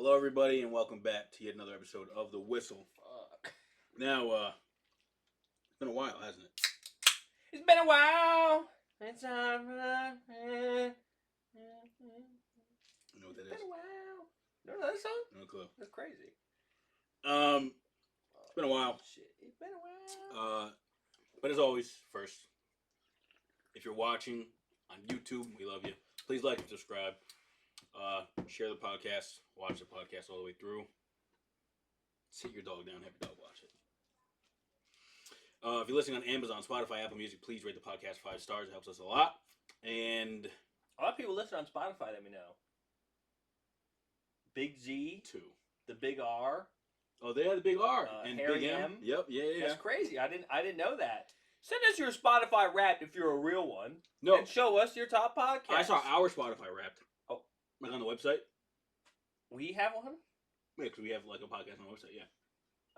Hello, everybody, and welcome back to yet another episode of The Whistle. Fuck. Now, it's been a while, hasn't it? It's been a while. It's You know what that been is? a while. You know that song? No clue. That's crazy. It's been a while. Shit, it's been a while. But as always, first, if you're watching on YouTube, we love you. Please like and subscribe. Share the podcast. Watch the podcast all the way through. Sit your dog down. Have your dog watch it. If you're listening on Amazon, Spotify, Apple Music, please rate the podcast 5 stars. It helps us a lot. And A lot of people listen on Spotify, let me know. Big Z, 2. the Big R, Oh, they had the big R and Harry big M. M. Yep, yeah. That's crazy. I didn't know that. Send us your Spotify Wrapped if you're a real one. No, And show us your top podcast. I saw our Spotify Wrapped. Oh, like on the website. We have one. Yeah, because we have like a podcast on the website. Yeah.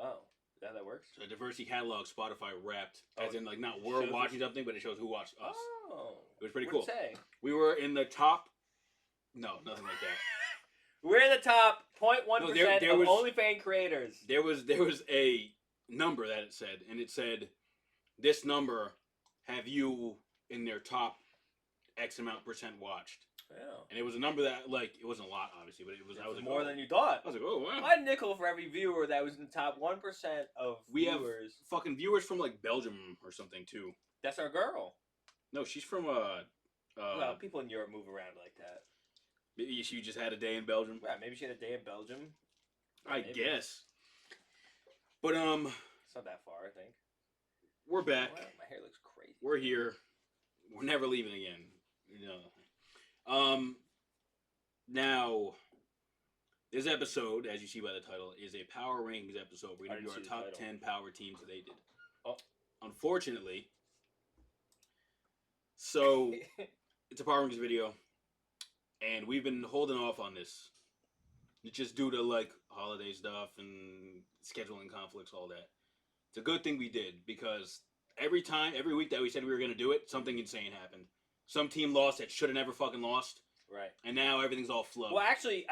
Oh, is that how that works? So Diversity Catalog Spotify Wrapped, as in like not It we're shows watching us. something, but it shows who watched us. Oh, It was pretty what'd cool. it say? We were in the top. No, nothing like that. We're in the top 0.1% No, there of was- OnlyFans creators. There was a number that it said, and it said, "This number have you in their top X amount % watched." Yeah. And it was a number that like it wasn't a lot, obviously, but it was. I was like, more oh. than you thought. I was like, oh wow. My nickel for every viewer that was in the top 1% of We have viewers. fucking viewers from like Belgium or something too. That's our girl. No, she's from Well, people in Europe move around like that. maybe she just had a day in Belgium. Yeah, maybe she had a day in Belgium. I Maybe. guess. But It's not that far, I think. we're back. Wow, my hair looks crazy. We're here. We're never leaving again. You know. Now, this episode, as you see by the title, is a power rankings episode. We're I gonna do didn't our see the top title. 10 power teams that they did. Oh. Unfortunately, so it's a power rankings video, and we've been holding off on this. It's just due to like holiday stuff and scheduling conflicts, all that. It's a good thing we did because every week that we said we were gonna do it, something insane happened. Some team lost that should have never fucking lost. Right. And now everything's all flow. Well, actually,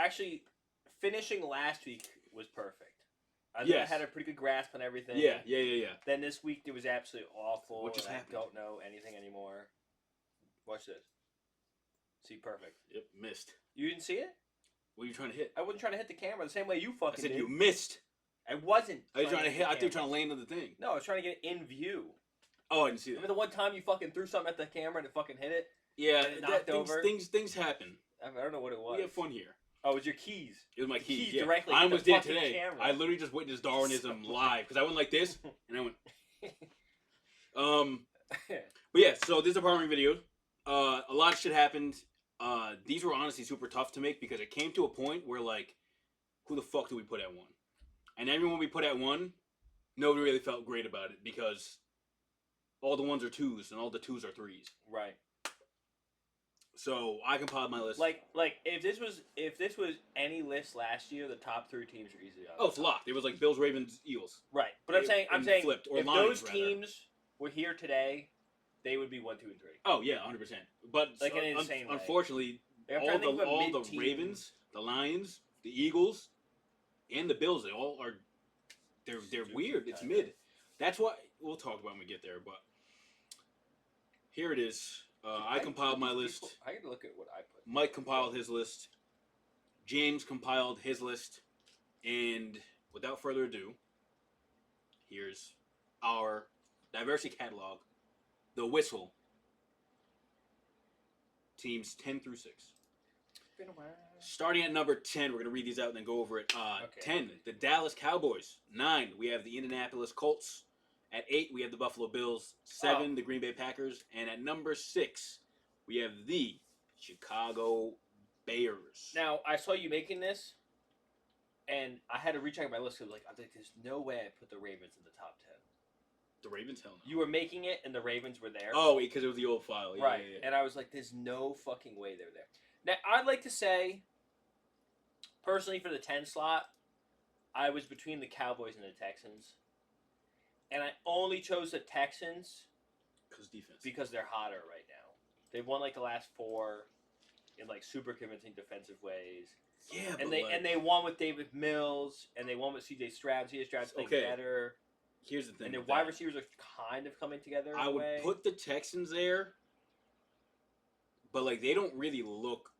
finishing last week was perfect. I think Yes. I had a pretty good grasp on everything. Yeah. Then this week it was absolutely awful. What just and happened? I don't know anything anymore. Watch this. See, perfect. Yep, missed. You didn't see it? What are you trying to hit? I wasn't trying to hit the camera the same way you I fucking said did. you missed. I wasn't. Are you trying to hit? I thought you were the trying to land on the thing. No, I was trying to get it in view. Oh, I didn't see Remember that. the one time you fucking threw something at the camera and it fucking hit it? Yeah, and it knocked over? things happen. I don't know what it was. We have fun here. Oh, it was your keys. It was my The keys. keys Yeah. directly I hit almost the did fucking today. camera. I literally just witnessed Darwinism live because I went like this and I went. But yeah, so this is a power ranking video. A lot of shit happened. These were honestly super tough to make because it came to a point where like, who the fuck do we put at 1? And everyone we put at 1, nobody really felt great about it because all the 1s are 2s and all the 2s are 3s. Right. So I compiled my list. Like if this was any list last year, the top 3 teams are easily on. Oh, it's locked. It was like Bills, Ravens, Eagles. Right. But I'm And saying flipped, or if Lions, those rather. teams were here today, they would be 1, 2, and 3. Oh yeah, 100%. But Like in an insane way. unfortunately, Like, I'm all trying to think of a the mid-team. Ravens, the Lions, the Eagles, and the Bills, they all are. They're Stupid weird. It's kinda. mid. That's what we'll talk about when we get there. But here it is. I compiled my list. I had to look at what I put. Mike compiled his list. James compiled his list. And without further ado, here's our diversity catalog. The Whistle. Teams 10 through 6. Been a while. Starting at number 10, we're going to read these out and then go over it. Okay. 10, the Dallas Cowboys. 9, we have the Indianapolis Colts. At 8, we have the Buffalo Bills. 7, the Green Bay Packers. And at number 6, we have the Chicago Bears. Now I saw you making this, and I had to recheck my list because I was like, "There's no way I put the Ravens in the top 10." The Ravens? Hell no. You were making it, and the Ravens were there. Oh, because it was the old file. Yeah, right. yeah, yeah. And I was like, "There's no fucking way they're there." Now I'd like to say, personally, for the 10 slot, I was between the Cowboys and the Texans, and I only chose the Texans Defense. because they're hotter right now. They've won like the last 4 in like super convincing defensive ways. Yeah, but And they won with David Mills, and they won with C.J. Stroud. C.J. Stroud's playing better. Here's the thing. And their wide receivers are kind of coming together. In I a would way. put the Texans there, but like they don't really look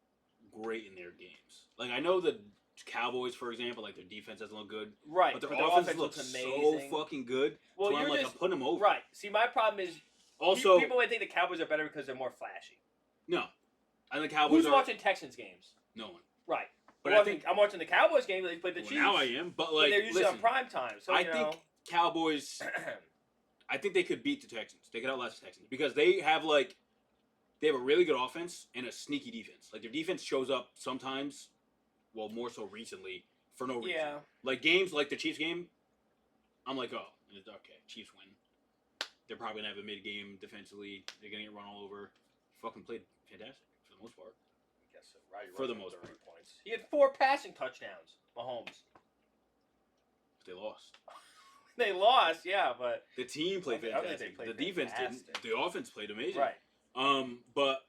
great in their games. Like I know the Cowboys, for example, like their defense doesn't look good, right? But their offense looks so fucking good. Well, so I'm putting them over. Right. See, my problem is also people might think the Cowboys are better because they're more flashy. No, and the Cowboys. Who's watching Texans games? No one. Right. But I'm watching the Cowboys game. They played the Chiefs. Now I am, but like they're usually on prime time. So I think Cowboys. I think they could beat the Texans. They could outlast the Texans because they have a really good offense and a sneaky defense. Like their defense shows up sometimes, well, more so recently for no reason. Yeah. Like games like the Chiefs game, I'm like, oh, okay, Chiefs win. They're probably gonna have a mid-game defensively. They're gonna get run all over. Fucking played fantastic for the most part. I guess so. Right. For the most part. Points. He had 4 passing touchdowns. Mahomes. They lost. They lost, yeah, but the team played fantastic. The defense didn't. The offense played amazing. Right. But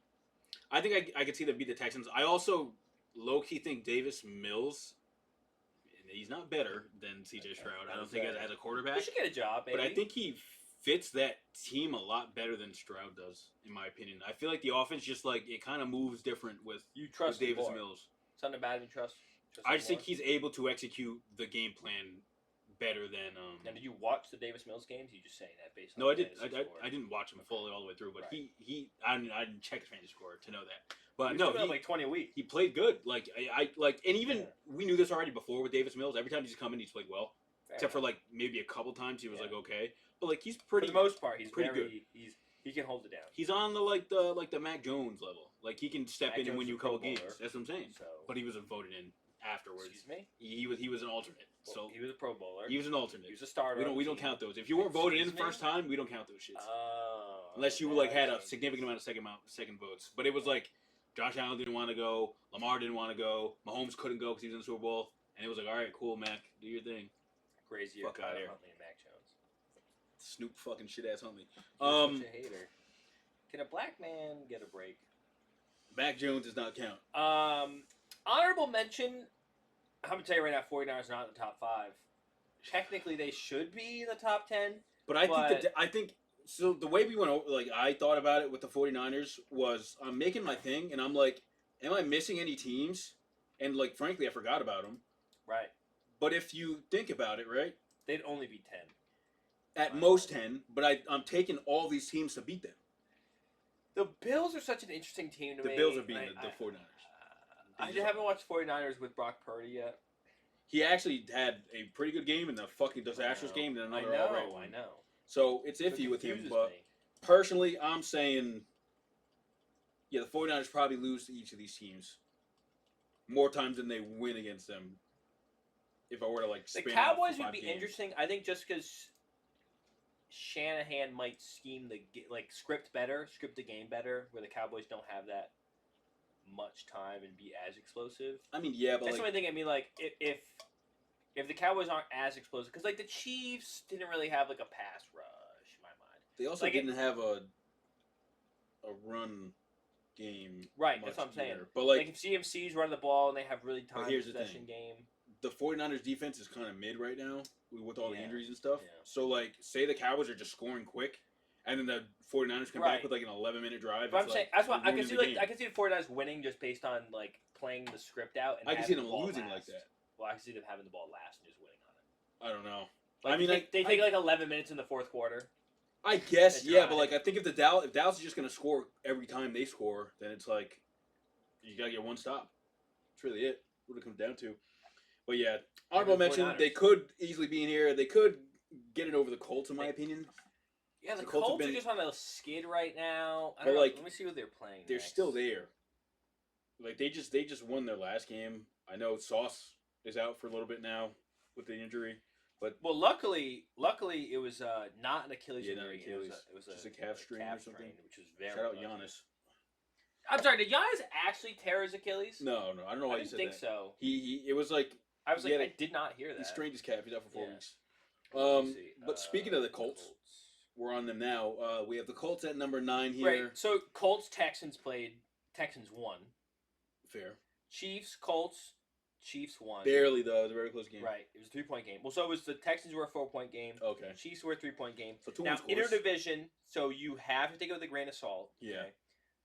I think I could see them beat the Texans. I also low-key think Davis Mills, he's not better than C.J. Stroud. I don't think as a quarterback. He should get a job, maybe. But I think he fits that team a lot better than Stroud does, in my opinion. I feel like the offense just it kind of moves different with Davis Mills. Something about him you trust? I just think he's able to execute the game plan better than. Now, did you watch the Davis Mills games? You just saying that based on? No, I did. I didn't watch him fully all the way through, but right. I didn't check his fantasy score to know that. But he no, he like 20 a week. He played good. And even we knew this already before with Davis Mills. Every time he's come in, he's played well, except for maybe a couple times he was okay. But he's pretty. For the most part, he's pretty good. He can hold it down. He's on the the Mac Jones level. He can step in and win you a couple games. That's what I'm saying. So, but he wasn't voted in afterwards. Excuse me. He was an alternate. Well, he was a Pro Bowler. He was an alternate. He was a starter. We don't count those. If you weren't voted in the first time, we don't count those shits. Oh. Unless you had a significant amount of second votes. But it was Josh Allen didn't want to go. Lamar didn't want to go. Mahomes couldn't go because he was in the Super Bowl. And it was all right, cool, Mac, do your thing. Crazy. Fuck out of here. Huntley and Mac Jones. Snoop fucking shit ass Huntley. Such a hater. Can a black man get a break? Mac Jones does not count. Honorable mention. I'm gonna tell you right now, 49ers are not in the top 5. Technically, they should be in the top 10. But I think so. The way we went over, I thought about it with the 49ers was I'm making my thing, and I'm like, am I missing any teams? And frankly, I forgot about them. Right. But if you think about it, right, they'd only be 10. At most 10. But I'm taking all these teams to beat them. The Bills are such an interesting team to me. The Bills are beating the 49ers. I haven't watched 49ers with Brock Purdy yet. He actually had a pretty good game in the fucking disastrous game, and another all-right one. I know. So it's iffy with him, but personally, I'm saying, the 49ers probably lose to each of these teams more times than they win against them. If I were to the Cowboys would be interesting. I think just because Shanahan might scheme script the game better, where the Cowboys don't have that much time and be as explosive. I mean, yeah, but that's the only thing. I mean, if the Cowboys aren't as explosive, because the Chiefs didn't really have a pass rush in my mind. They also didn't have a run game. Right, that's what I'm saying. But if CMC's running the ball and they have really timed possession game. The 49ers defense is kind of mid right now with all the injuries and stuff. Yeah. So say the Cowboys are just scoring quick, and then the 49ers come back with an 11-minute drive. But I'm saying that's why I can see I can see the 49ers winning just based on playing the script out. And I can see them losing like that. Well, I can see them having the ball last and just winning on it. I don't know. They take 11 minutes in the fourth quarter. I guess, yeah, but I think if Dallas is just gonna score every time they score, then it's you gotta get one stop. That's really it. What it comes down to. But yeah, honorable mention. They could easily be in here. They could get it over the Colts, in my opinion. Yeah, the Colts are just on a skid right now. I don't know. Let me see what they're playing. They're still there. They just won their last game. I know Sauce is out for a little bit now with the injury, but luckily it was not an Achilles injury. It was just a calf strain or something. Which was very. Shout out Giannis. I'm sorry. Did Giannis actually tear his Achilles? No. I don't know why you said that. I didn't think so. It was I was I did not hear that. He strained his calf. He's out for 4 weeks. But speaking of the Colts, we're on them now. We have the Colts at number 9 here. Right. So Colts Texans played. Texans won. Fair. Chiefs Colts Chiefs won. Barely though. It was a very close game. Right. It was a 3-point game. Well, so it was the Texans were a 4-point game. Okay. Chiefs were a 3-point game. So 2-1 Now scores. interdivision, so you have to take it with a grain of salt. Yeah. Okay?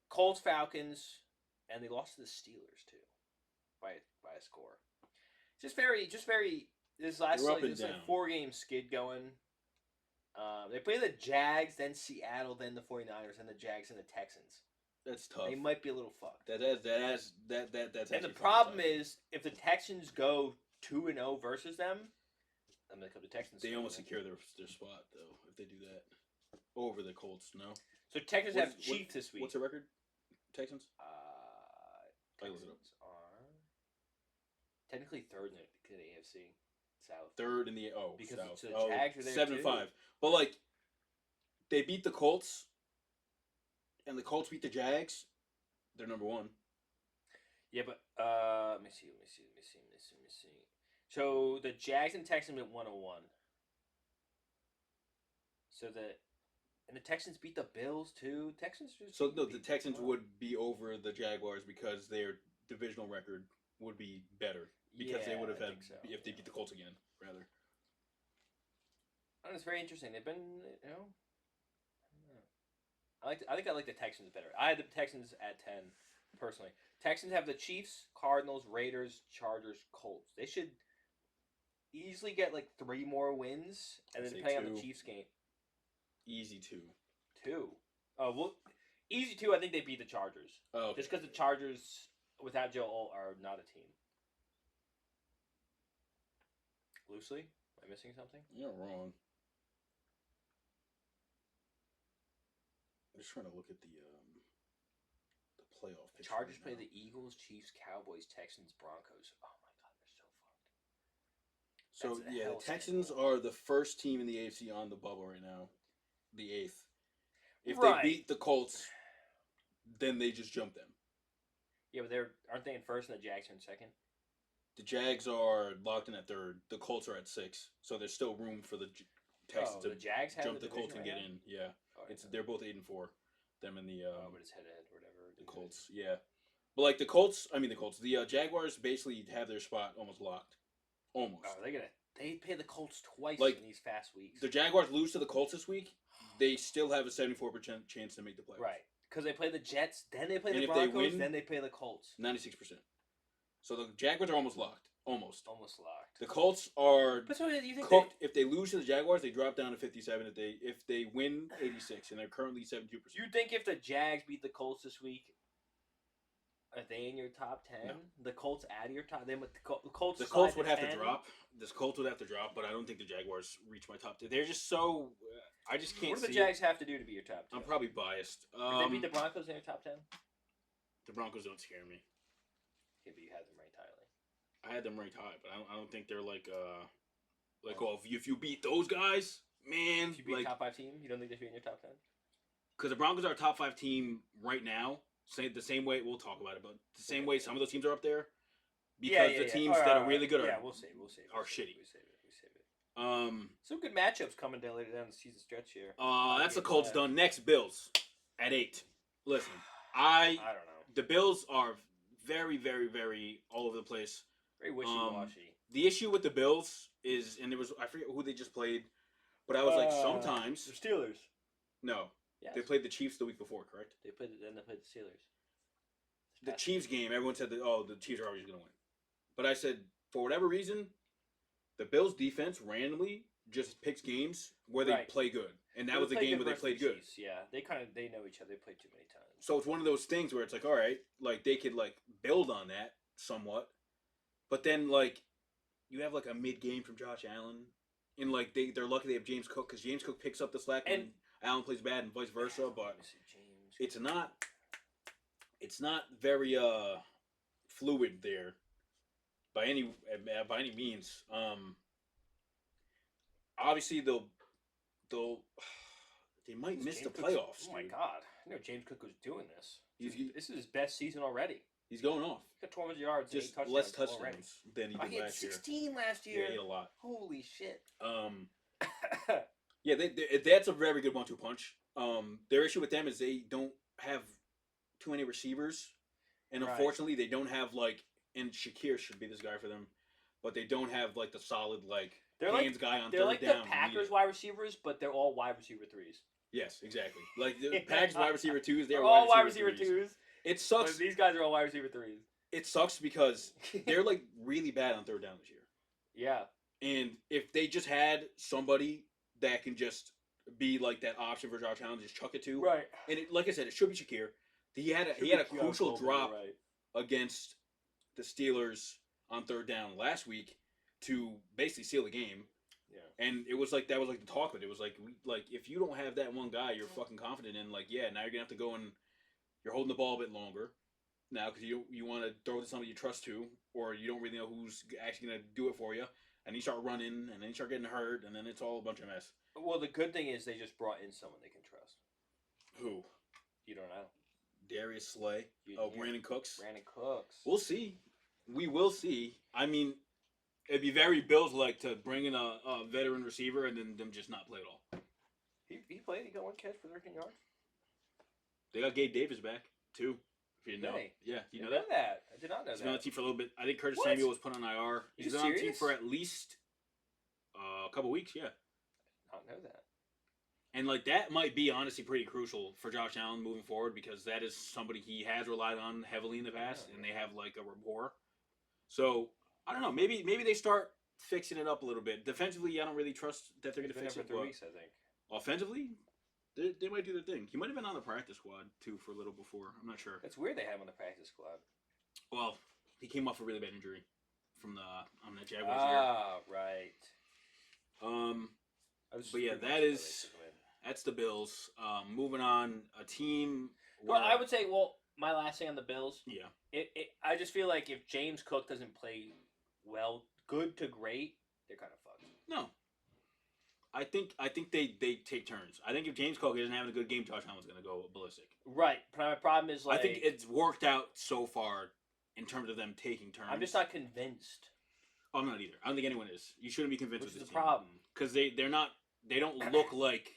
Colts, Falcons, and they lost to the Steelers too, by a score. Just very. This last like 4-game skid going. They play the Jags, then Seattle, then the 49ers, and the Jags and the Texans. That's tough. They might be a little fucked. That's and the problem is, if the Texans go 2-0 versus them, I'm gonna come to Texans. They almost secure their spot though if they do that over the Colts. No. So Texans have Chiefs this week. What's the record? Texans. Texans are technically third in the AFC South. Third in the because South. The Jags are there 7-5. But like, they beat the Colts, and the Colts beat the Jags. They're number 1. Yeah, but let me see. So the Jags and Texans went 1-1. So the Texans beat the Bills too. Texans just the Texans would be over the Jaguars because their divisional record would be better because they would have had if they beat the Colts again rather. And it's very interesting. They've been I think I like the Texans better. I had the Texans at 10 personally. Texans have the Chiefs, Cardinals, Raiders, Chargers, Colts. They should easily get like 3 more wins, and then depending on the Chiefs game. Easy 2. 2. Oh well, easy 2. I think they beat the Chargers. Oh, okay. Just because the Chargers without Joe are not a team. Loosely, am I missing something? You're wrong. I'm just trying to look at the playoff picture. Chargers play the Eagles, Chiefs, Cowboys, Texans, Broncos. Oh my god, they're so fucked. So yeah, the Texans are the first team in the AFC on the bubble right now, the 8th. If they beat the Colts, then they just jump them. Yeah, but aren't they in first and the Jags are in second? The Jags are locked in at 3rd. The Colts are at 6th, so there's still room for the Texans to the Jags jump the Colts and get in. Yeah, they're both 8-4. Them and the but it's head to head, whatever. The Colts, yeah, but like the Jaguars basically have their spot almost locked, almost. Oh, they play the Colts twice in these fast weeks. The Jaguars lose to the Colts this week, they still have a 74% chance to make the playoffs. Right, because they play the Jets, then they play the Broncos, then they play the Colts. 96%. So the Jaguars are almost locked. Almost locked. The Colts are but so you think cooked. If they lose to the Jaguars, they drop down to 57. If they win, 86, and they're currently 72%. You think if the Jags beat the Colts this week, are they in your top 10? No. The Colts out of your top? The Colts. The Colts would have to drop. The Colts would have to drop, but I don't think the Jaguars reach my top 10. They're just so. I just can't. What do the Jags have to do to be your top 10? I'm probably biased. If they beat the Broncos in your top 10? The Broncos don't scare me. Yeah, but you had them ranked highly. I had them ranked high, but I don't think they're like if you beat those guys, man. If you beat a top 5 team, you don't think they should be in your top 10? Because the Broncos are a top 5 team right now. The same way we'll talk about it, but the same way some of those teams are up there. Because the teams that are really good are shitty. We save it. Some good matchups coming down later down the season stretch here. That's the Colts done. Next, Bills at 8. Listen, I don't know. The Bills are very, very, very all over the place. Very wishy-washy. The issue with the Bills is, and I forget who they just played, but I was like, sometimes the Steelers. No, yes. They played the Chiefs the week before, correct? They played the Steelers. The Chiefs game, everyone said that the Chiefs are always going to win, but I said for whatever reason, the Bills defense randomly just picks games where they play good, and that was the game where they played good. Chiefs, yeah, they know each other. They played too many times. So it's one of those things where it's like, all right, like they could like build on that somewhat. But then, like, you have, like, a mid-game from Josh Allen. And, like, they're lucky they have James Cook. Because James Cook picks up the slack when Allen plays bad and vice versa. But it's not very fluid there by any means. Obviously, they might miss the playoffs. Oh, my God. You know James Cook was doing this. This is his best season already. He's going off. He got 1,200 yards, just and 8 less touchdowns touchdowns than he did last year. 16 last year. Yeah, he had a lot. Holy shit. Yeah, that's a very good 1-2 punch. Their issue with them is they don't have too many receivers, and unfortunately, they don't have like and Shakir should be this guy for them, but they don't have like the solid They're hands guy on they're third like down. the Packers wide receivers, but they're all wide receiver 3s. Yes, exactly. Like the Packers wide receiver 2s, They're they're all wide wide receiver receiver 3s. 2s. It sucks. But these guys are all wide receiver 3s. It sucks because they're like really bad on third down this year. Yeah. And if they just had somebody that can just be like that option for Josh Allen, just chuck it to. Right. And like I said, it should be Shakir. He had a crucial drop against the Steelers on third down last week to basically seal the game. Yeah. And it was like that was like the talk of it. It was like if you don't have that one guy you're fucking confident in, like now you're gonna have to go and you're holding the ball a bit longer now because you want to throw to somebody you trust to, or you don't really know who's actually gonna do it for you. And you start running, and then you start getting hurt, and then it's all a bunch of mess. Well, the good thing is they just brought in someone they can trust. Who? You don't know. Darius Slay. Brandon Cooks. Brandon Cooks. We'll see. We will see. I mean, it'd be very Bills-like to bring in a veteran receiver and then them just not play at all. He played. He got 1 catch for 13 yards. They got Gabe Davis back, too. If you didn't know. Yeah, you know that? I did not know that. He's been on the team for a little bit. I think Curtis Samuel was put on IR. He's been on the team for at least a couple weeks, yeah. Not know that. And that might be honestly pretty crucial for Josh Allen moving forward because that is somebody he has relied on heavily in the past, and they have a rapport. So I don't know. Maybe they start fixing it up a little bit. Defensively, I don't really trust that they're going to fix it. For 3 weeks, I think. Offensively, they might do their thing. He might have been on the practice squad too for a little before. I'm not sure. It's weird they have him on the practice squad. Well, he came off a really bad injury from on the Jaguars. Right. But yeah, that's the Bills. Moving on, a team. Well, I would say, my last thing on the Bills. Yeah. I just feel like if James Cook doesn't play well, good to great, they're kind of fucked. No. I think they take turns. I think if James Cook isn't having a good game, Josh Allen's going to go ballistic. Right. But my problem is I think it's worked out so far in terms of them taking turns. I'm just not convinced. I'm not either. I don't think anyone is. You shouldn't be convinced with this team. Which is the problem. Because they don't look like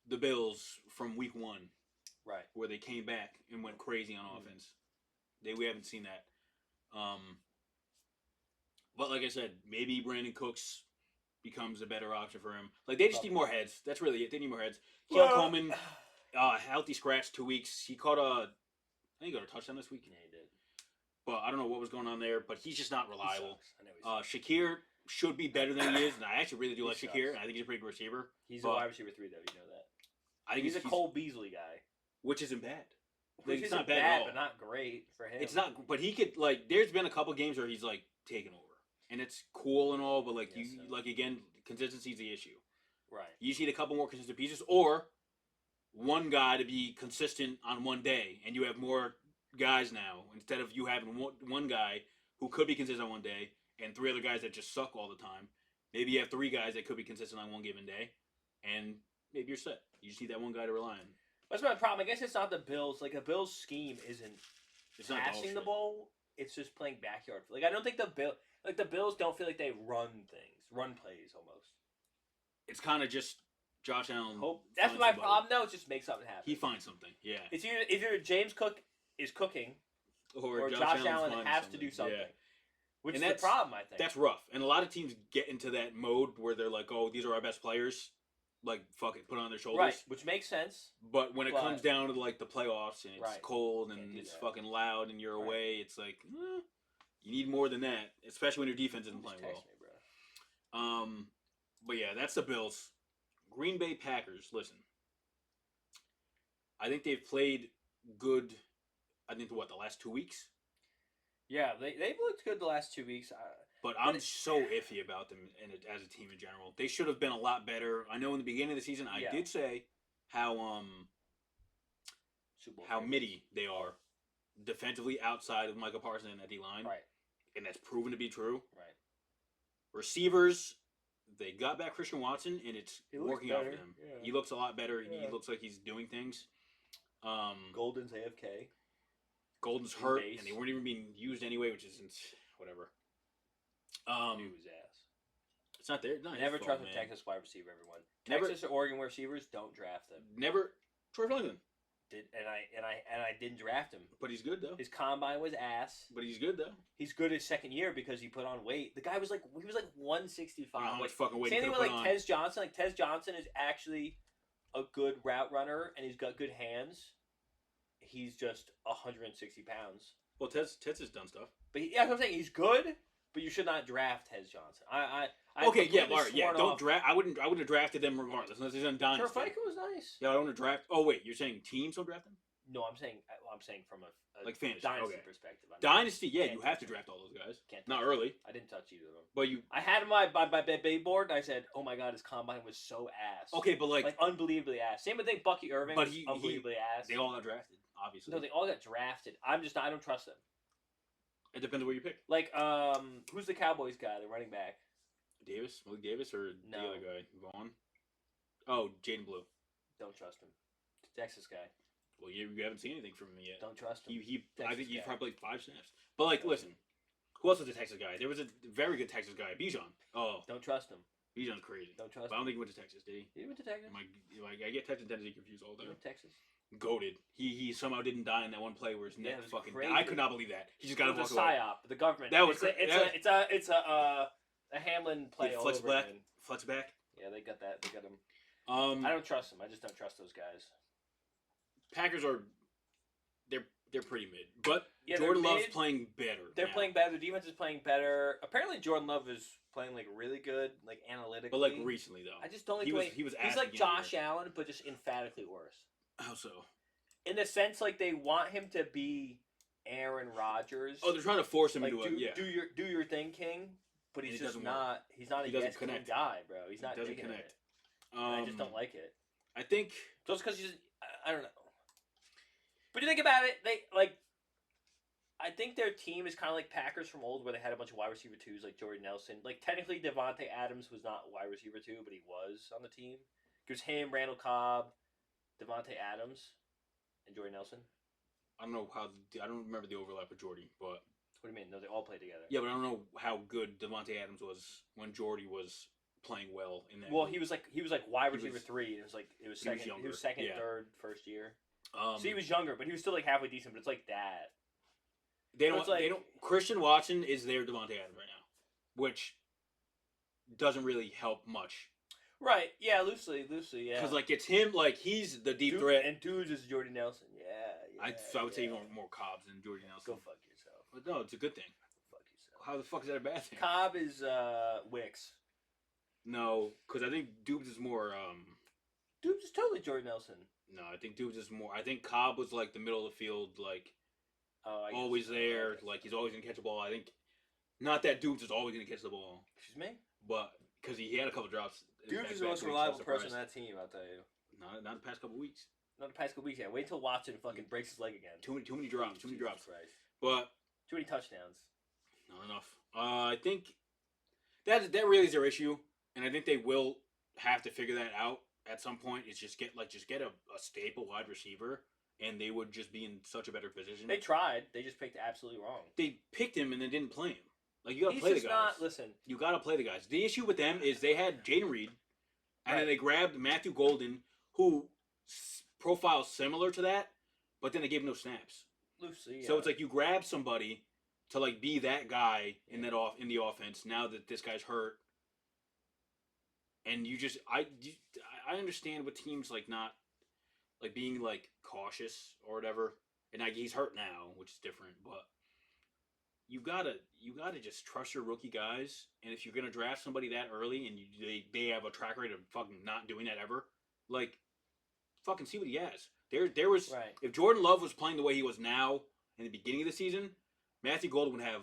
the Bills from week 1. Right. Where they came back and went crazy on offense. We haven't seen that. But like I said, maybe Brandon Cooks becomes a better option for him. They just need more heads. That's really it. They need more heads. Keon Coleman, healthy scratch 2 weeks. He caught I think he got a touchdown this week. Yeah, he did. But I don't know what was going on there. But he's just not reliable. I know Shakir should be better than he is, and I actually really do like Shakir. And I think he's a pretty good receiver. He's a wide receiver 3, though. You know that. I think he's a Cole Beasley guy, which isn't bad. It's not bad at all, but not great for him. It's not, but he could there's been a couple games where he's taken over, and it's cool and all, but again, consistency is the issue. Right. You just need a couple more consistent pieces, or one guy to be consistent on one day, and you have more guys now instead of you having one guy who could be consistent on one day and 3 other guys that just suck all the time. Maybe you have 3 guys that could be consistent on one given day, and maybe you're set. You just need that one guy to rely on. That's my problem. I guess it's not the Bills. A Bills scheme isn't passing the ball. It's just playing backyard. I don't think the Bills don't feel like they run plays almost. It's kind of just Josh Allen. That's my problem. No, just make something happen. He finds something. Yeah. It's either James Cook is cooking, or Josh Allen has to do something. Yeah. Which is the problem, I think. That's rough. And a lot of teams get into that mode where they're like, oh, these are our best players. Fuck it, put it on their shoulders. Right, which makes sense. But when it comes down to, the playoffs and it's cold and it's fucking loud and you're away, it's you need more than that, especially when your defense isn't playing well. Me, bro. But yeah, that's the Bills. Green Bay Packers, listen. I think they've played good, the last 2 weeks? Yeah, they've looked good the last 2 weeks. But I'm so iffy about them as a team in general. They should have been a lot better. I know in the beginning of the season I did say how midi they are defensively outside of Michael Parsons and that D-line. Right. And that's proven to be true. Right. Receivers, they got back Christian Watson, and it's working out for them. Yeah. He looks a lot better. Yeah. He looks like he's doing things. Golden's AFK. Golden's hurt, and they weren't even being used anyway, which isn't whatever. Knew his ass. It's not there. Never trust a Texas wide receiver, everyone. Texas or Oregon receivers, don't draft them. Never. Troy Franklin. I didn't draft him. But he's good though. His combine was ass. But he's good though. He's good his second year because he put on weight. The guy was like 165. How much fucking weight same he thing could with put like on. Tez Johnson. Like Tez Johnson is actually a good route runner and he's got good hands. He's just 160 pounds. Well, Tez has done stuff. But that's what I'm saying. He's good, but you should not draft Tez Johnson. Okay, yeah, Bart, yeah. Don't draft. I wouldn't have drafted them regardless unless he's on Dynasty. Turfika was nice. Yeah, I don't want to draft. Oh wait, you're saying teams don't draft them? No, I'm saying from a like fantasy Dynasty okay. perspective. Dynasty, yeah, you have to draft all those guys. Not early. I didn't touch either of them. But you. I had him on my big board, and I said, "Oh my god, his combine was so ass." Okay, but like unbelievably ass. Same with Bucky Irving. But was unbelievably ass. They all got drafted, obviously. No, they all got drafted. I don't trust them. It depends on where you pick. Like, who's the Cowboys guy, the running back? Malik Davis, or no. the other guy, Vaughn? Oh, Jaden Blue. Don't trust him. Texas guy. Well, you haven't seen anything from him yet. Don't trust him. I think he's probably like 5 snaps. But like, listen, who else was a Texas guy? There was a very good Texas guy, Bijan. Oh, don't trust him. Bijan's crazy. Don't trust him. But I don't think he went to Texas, did he? He went to Texas. I get Texas and Tennessee confused all the time. He went to Texas. Goated. He somehow didn't die in that one play where his neck fucking. Crazy. I could not believe that. He just got to walk away. Psyop. The government. That was it's a Hamlin play all flex over back. again. Flex back. Yeah, they got that. They got him. I don't trust them. I just don't trust those guys. Packers are. They're pretty mid, but yeah, Jordan Love's playing better. They're playing better. The defense is playing better. Apparently, Jordan Love is playing like really good, like analytically. But like recently though, I just don't like he's like Josh Allen, but just emphatically worse. How so? In the sense, like they want him to be Aaron Rodgers. Oh, they're trying to force him like, into it. Yeah, do your thing, King. But he's just not. He's not a yes king guy, bro. He's not. He doesn't connect. I just don't like it. I think just because he's. I don't know. But you think about it, they like. I think their team is kind of like Packers from old, where they had a bunch of wide receiver twos, like Jordy Nelson. Like technically, Devontae Adams was not wide receiver two, but he was on the team. It was him, Randall Cobb, Devontae Adams, and Jordy Nelson. I don't remember the overlap with Jordy, but what do you mean? No, they all played together. Yeah, but I don't know how good Devontae Adams was when Jordy was playing well in that. Well, he was like wide receiver 3. It was second. He was second, third, first year. So he was younger, but he was still like halfway decent. But it's like that. They don't. Christian Watson is their Devontae Adams right now, which doesn't really help much. Right? Yeah, loosely, yeah. Because like it's him, like he's the deep threat, and dudes is Jordy Nelson. Yeah. I would say more Cobbs than Jordy Nelson. Go fuck yourself. But no, it's a good thing. Go fuck yourself. How the fuck is that a bad thing? Cobb is Wicks. No, because I think Dubes is more. Dubes is totally Jordy Nelson. No, I think Dubes is more. I think Cobb was like the middle of the field, like always there. Like he's always gonna catch a ball. I think not that Dubes is always gonna catch the ball. Excuse me. But because he had a couple drops. Dubes is the most reliable person on that team. I'll tell you. Not the past couple weeks. Not the past couple weeks. Yeah, wait till Watson fucking breaks his leg again. Too many drops. Too many drops. Christ. But too many touchdowns. Not enough. I think that really is their issue, and I think they will have to figure that out at some point. It's just get a staple wide receiver, and they would just be in such a better position. They tried. They just picked absolutely wrong. They picked him and then didn't play him. Like you gotta play the guys. You gotta play the guys. The issue with them is they had Jaden Reed, and then they grabbed Matthew Golden, who profiles similar to that, but then they gave him no snaps. Loosely, yeah. So it's like you grab somebody to like be that guy in the offense. Now that this guy's hurt, and I understand what teams like not like being like cautious or whatever, and like he's hurt now, which is different, but. You gotta just trust your rookie guys, and if you're gonna draft somebody that early and they have a track record of fucking not doing that ever, like, fucking see what he has. There was if Jordan Love was playing the way he was now in the beginning of the season, Matthew Golden would have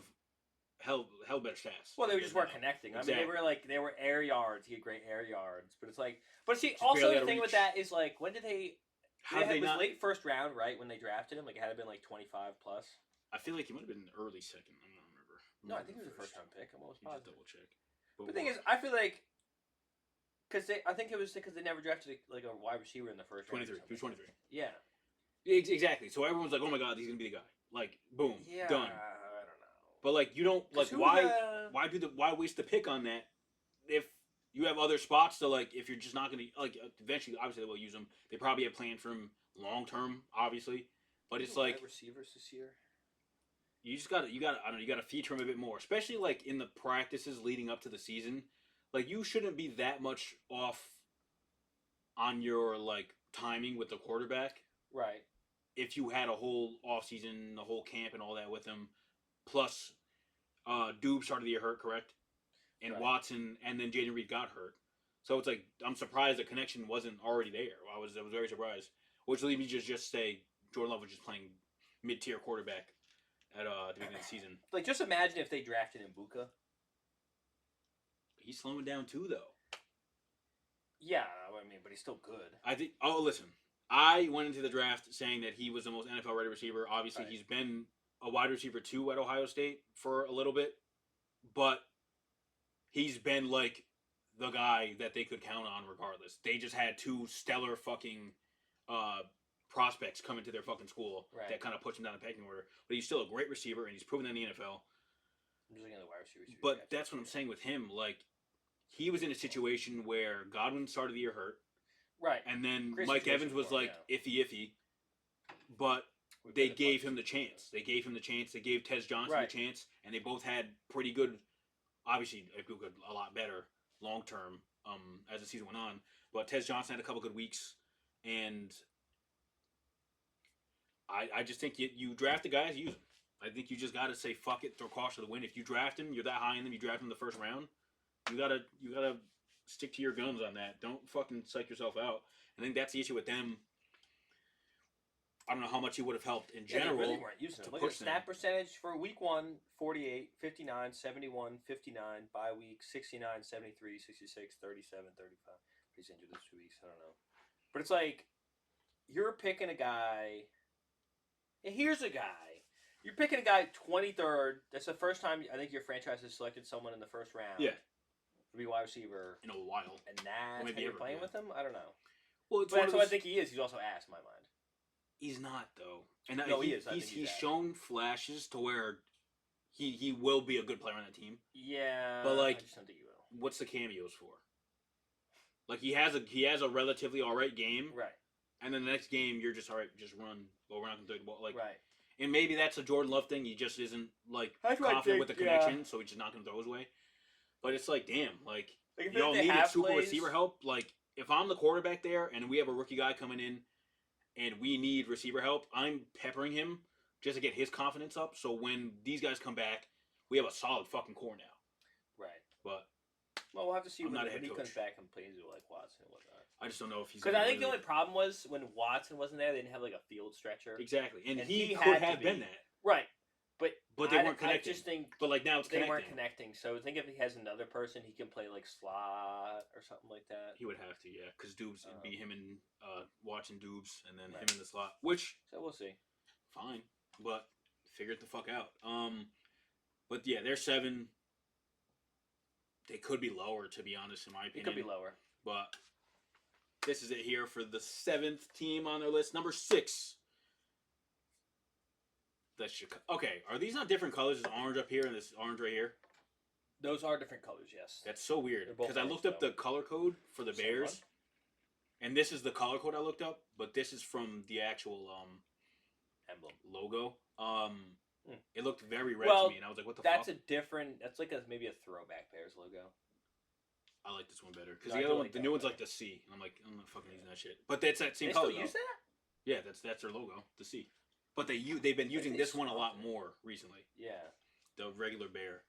hell better stats. Well, they just weren't connecting. Exactly. I mean, they were air yards. He had great air yards, but it's like, see, also the thing with that is like, when did they? It was late first round, right? When they drafted him, like it had been like 25 plus. I feel like he might have been early second. I don't remember. No, I think it was a first round pick. I'm almost positive. Just double check. But the thing is, I feel like I think it was because they never drafted like a wide receiver in the first round. 23. He was 23. Yeah. Exactly. So everyone's like, "Oh my god, he's gonna be the guy." Like, boom, done. I don't know. But like, you don't like why waste the pick on that if you have other spots to like if you're just not gonna like eventually obviously they will use him. They probably have planned for him long term, obviously. But it's wide like receivers this year. you just got to I don't know, you got to feature him a bit more, especially like in the practices leading up to the season. Like you shouldn't be that much off on your like timing with the quarterback Right. if you had a whole offseason, a whole camp and all that with him. Plus Doob started the year hurt, correct? And Right. Watson and then Jaden Reed got hurt. So it's like I'm surprised the connection wasn't already there. I was very surprised. Which leads me to just say Jordan Love was just playing mid tier quarterback at the beginning of the season. Like, just imagine if they drafted Mbuka. He's slowing down too, though. Yeah, I mean, but he's still good. I think. Oh, listen. I went into the draft saying that he was the most NFL ready receiver. Obviously, Right. he's been a wide receiver too at Ohio State for a little bit, but he's been like the guy that they could count on regardless. They just had two stellar fucking prospects come into their fucking school that kind of pushed him down the pecking order. But he's still a great receiver, and he's proven that in the NFL. I'm just looking at the wide receivers. But that's what I'm saying with him. Like, he was in a situation where Godwin started the year hurt. Right. And then Great Mike situation Evans was for him, like iffy. But We they could have gave fucked him the him. chance. They gave him the chance. They gave Tez Johnson Right. the chance. And they both had pretty good, obviously, a lot better long term as the season went on. But Tez Johnson had a couple good weeks. And I just think you draft the guys, use them. I think you just got to say, fuck it, throw caution to the wind. If you draft him, you're that high in them, you draft him in the first round, you gotta stick to your guns on that. Don't fucking psych yourself out. I think that's the issue with them. I don't know how much he would have helped in general. They really weren't using him. Look at snap percentage for week 1, 48, 59, 71, 59, bye week, 69, 73, 66, 37, 35. He's injured this 2 weeks. I don't know. But it's like, you're picking a guy. And here's a guy. You're picking a guy 23rd. That's the first time I think your franchise has selected someone in the first round. Yeah. To be wide receiver. In a while. And that's how you're playing with him? I don't know. Well, it's but that's what I think he is. He's also ass in my mind. He's not, though. And no, he is. He's shown flashes to where he will be a good player on that team. Yeah. But, like, I just don't think he will. What's the cameos for? Like, he has a relatively alright game. Right. And then the next game, you're just, alright, just run, go around and throw the ball. Like, right. And maybe that's a Jordan Love thing. He just isn't, like, confident with the connection, so he's just not going to throw his way. But it's like, damn, like y'all needed super receiver help. Like, if I'm the quarterback there and we have a rookie guy coming in and we need receiver help, I'm peppering him just to get his confidence up. So when these guys come back, we have a solid fucking core now. Right. But well, we'll have to see when he comes back and plays with like Watson and whatnot. I just don't know if he's because I think the only problem was when Watson wasn't there, they didn't have like a field stretcher. Exactly, and he could have been that. Right. But they weren't connecting. I just think but like now it's they weren't connecting. So I think if he has another person, he can play like slot or something like that. He would have to, yeah, because Doobs it'd be him and watching Doobs, and then him in the slot. Which so we'll see. Fine, but figure it the fuck out. But yeah, they're 7. They could be lower, to be honest, in my opinion. It could be lower, but this is it here for the 7th team on their list, number 6. Okay, are these not different colors? This orange up here and this orange right here? Those are different colors, yes. That's so weird. Because I looked up the color code for the Bears. And this is the color code I looked up. But this is from the actual emblem logo. It looked very red to me. And I was like, what the fuck? That's like maybe a throwback Bears logo. I like this one better. Because the other one, the new one's like the C. And I'm like, I'm not fucking using that shit. But that's that same color, They still use that? Yeah, that's their logo, the C. But they've been using this one a lot more recently. Yeah. The regular bear.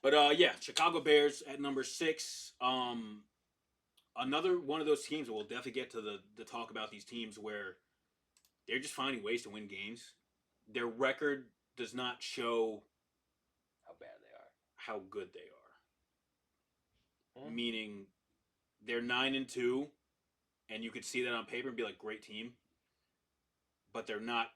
But yeah, Chicago Bears at number 6. Another one of those teams, we'll definitely get to the talk about these teams where they're just finding ways to win games. Their record does not show how bad they are. How good they are. Meaning they're 9-2, and you could see that on paper and be like, great team. But they're not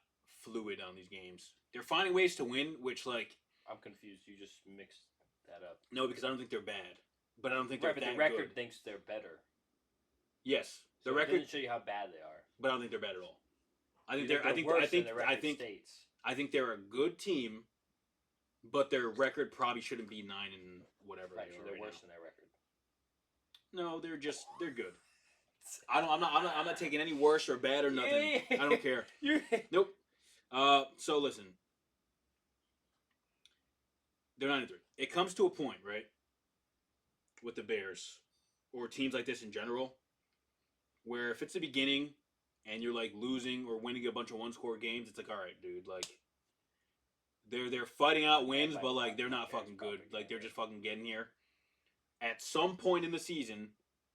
fluid on these games. They're finding ways to win, which, like... I'm confused. You just mixed that up. No, because I don't think they're bad. But I don't think they're but that the record good. Thinks they're better. Yes. The so record... It doesn't show you how bad they are. But I don't think they're bad at all. I think States. I think they're a good team, but their record probably shouldn't be 9 and whatever. Right, so they're worse than their record. No, they're good. I'm not taking any worse or bad or nothing. I don't care. Nope. So listen, they're 9-3. It comes to a point, right, with the Bears or teams like this in general, where if it's the beginning and you're like losing or winning a bunch of one-score games, it's like, all right, dude, like they're fighting out wins, but like they're not fucking good. Like they're just fucking getting here. At some point in the season,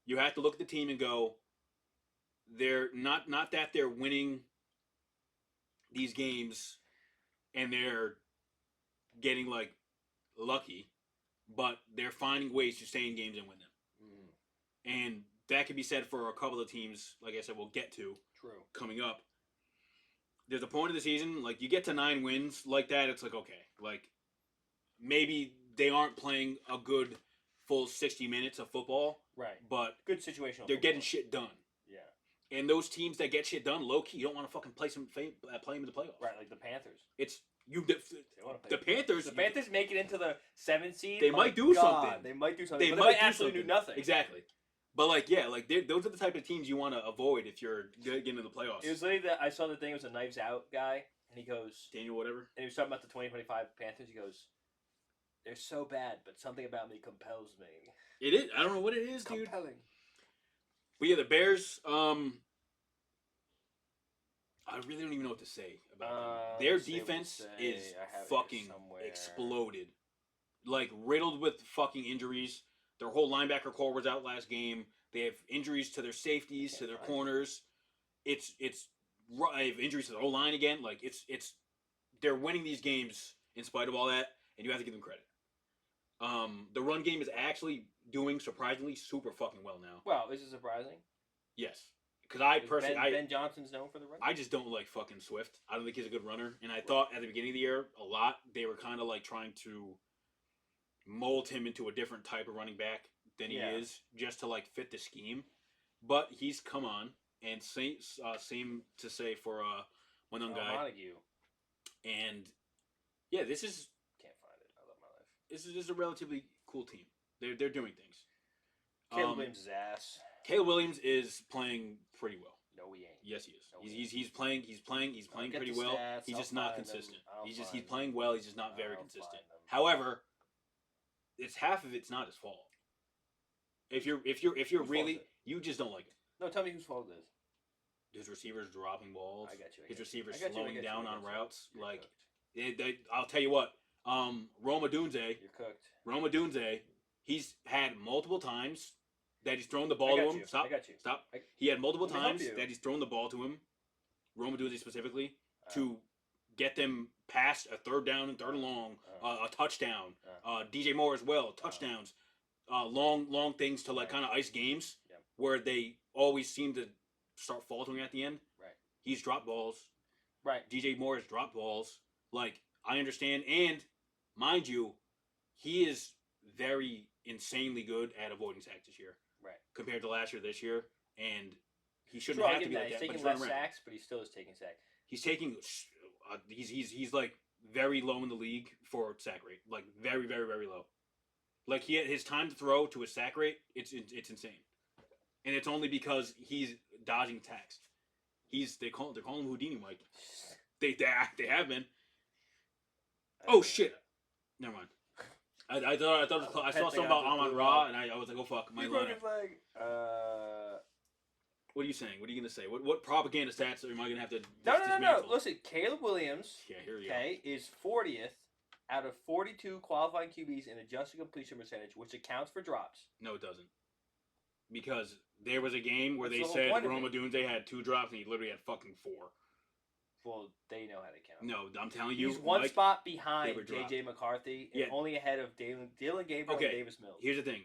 you have to look at the team and go, they're not that they're winning these games and they're getting like lucky, but they're finding ways to stay in games and win them. And that can be said for a couple of teams, like I said, we'll get to coming up. There's a point of the season, like you get to 9 wins like that, it's like, okay, like maybe they aren't playing a good full 60 minutes of football. Right. But good situational they're football. getting shit done. Yeah. And those teams that get shit done, low key, you don't want to fucking play them in the playoffs. Right, like the Panthers. It's the Panthers. The Panthers make it into the 7th seed. They might do something. They might do something. They but might they absolutely do nothing. Exactly. But like, yeah, like those are the type of teams you want to avoid if you're getting into the playoffs. It was literally that I saw the thing. It was a Knives Out guy, and he goes Daniel whatever, and he was talking about the 2025 Panthers. He goes, "They're so bad, but something about me compels me." It is. I don't know what it is, dude. Compelling. But yeah, the Bears. I really don't even know what to say about them. Their defense is fucking exploded, like riddled with fucking injuries. Their whole linebacker core was out last game. They have injuries to their safeties, to their corners. They have injuries to the whole line again. Like it's they're winning these games in spite of all that, and you have to give them credit. The run game is actually doing surprisingly super fucking well now. Wow, is it surprising? Yes, because I personally, Ben Johnson's known for the run. I just don't like fucking Swift. I don't think he's a good runner, and I thought at the beginning of the year a lot they were kind of like trying to mold him into a different type of running back than he is, just to like fit the scheme. But he's come on, and same to say for one young guy. Montague. And yeah, this is can't find it. I love my life. This is a relatively cool team. They're doing things. Caleb Williams is ass. Caleb Williams is playing pretty well. No, he ain't. Yes, he is. No, he's playing pretty well. He's just not consistent. He's playing well. He's just not very consistent. However, it's half of it's not his fault. If you're really you just don't like it. No, tell me whose fault it is. His receivers dropping balls. I got you. His receivers slowing down on routes. Like I'll tell you what. Roma Dunze. You're cooked. Roma Dunze. He's had multiple times that he's thrown the ball to him. Stop. I got you. Stop. He had multiple times that he's thrown the ball to him. Roma Dunze specifically to get them past a third down and third and long, a touchdown. DJ Moore as well, touchdowns. Long things to like kind of ice games where they always seem to start faltering at the end. Right. He's dropped balls. Right. DJ Moore has dropped balls. Like, I understand. And, mind you, he is very insanely good at avoiding sacks this year. Right. Compared to last year, this year. And he shouldn't have to be like that. He's taking less sacks, but he still is taking sacks. He's taking... he's like very low in the league for sack rate. Like, very, very, very low. Like, his time to throw to his sack rate, it's insane. And it's only because he's dodging attacks. They're calling him Houdini, Mike. They have been. Oh shit! Never mind. I thought I saw something about Amon Ra, and I was like, oh fuck, my line. What are you saying? What are you gonna say? What propaganda stats am I gonna have to? No. Listen, Caleb Williams. Yeah, here we go. Is 40th out of 42 qualifying QBs in adjusted completion percentage, which accounts for drops. No, it doesn't. Because there was a game where they said Roma Dunze had 2 drops and he literally had fucking 4. Well, they know how to count. No, I'm telling you. He's one spot behind J.J. McCarthy and only ahead of Dylan Gabriel and Davis Mills. Here's the thing.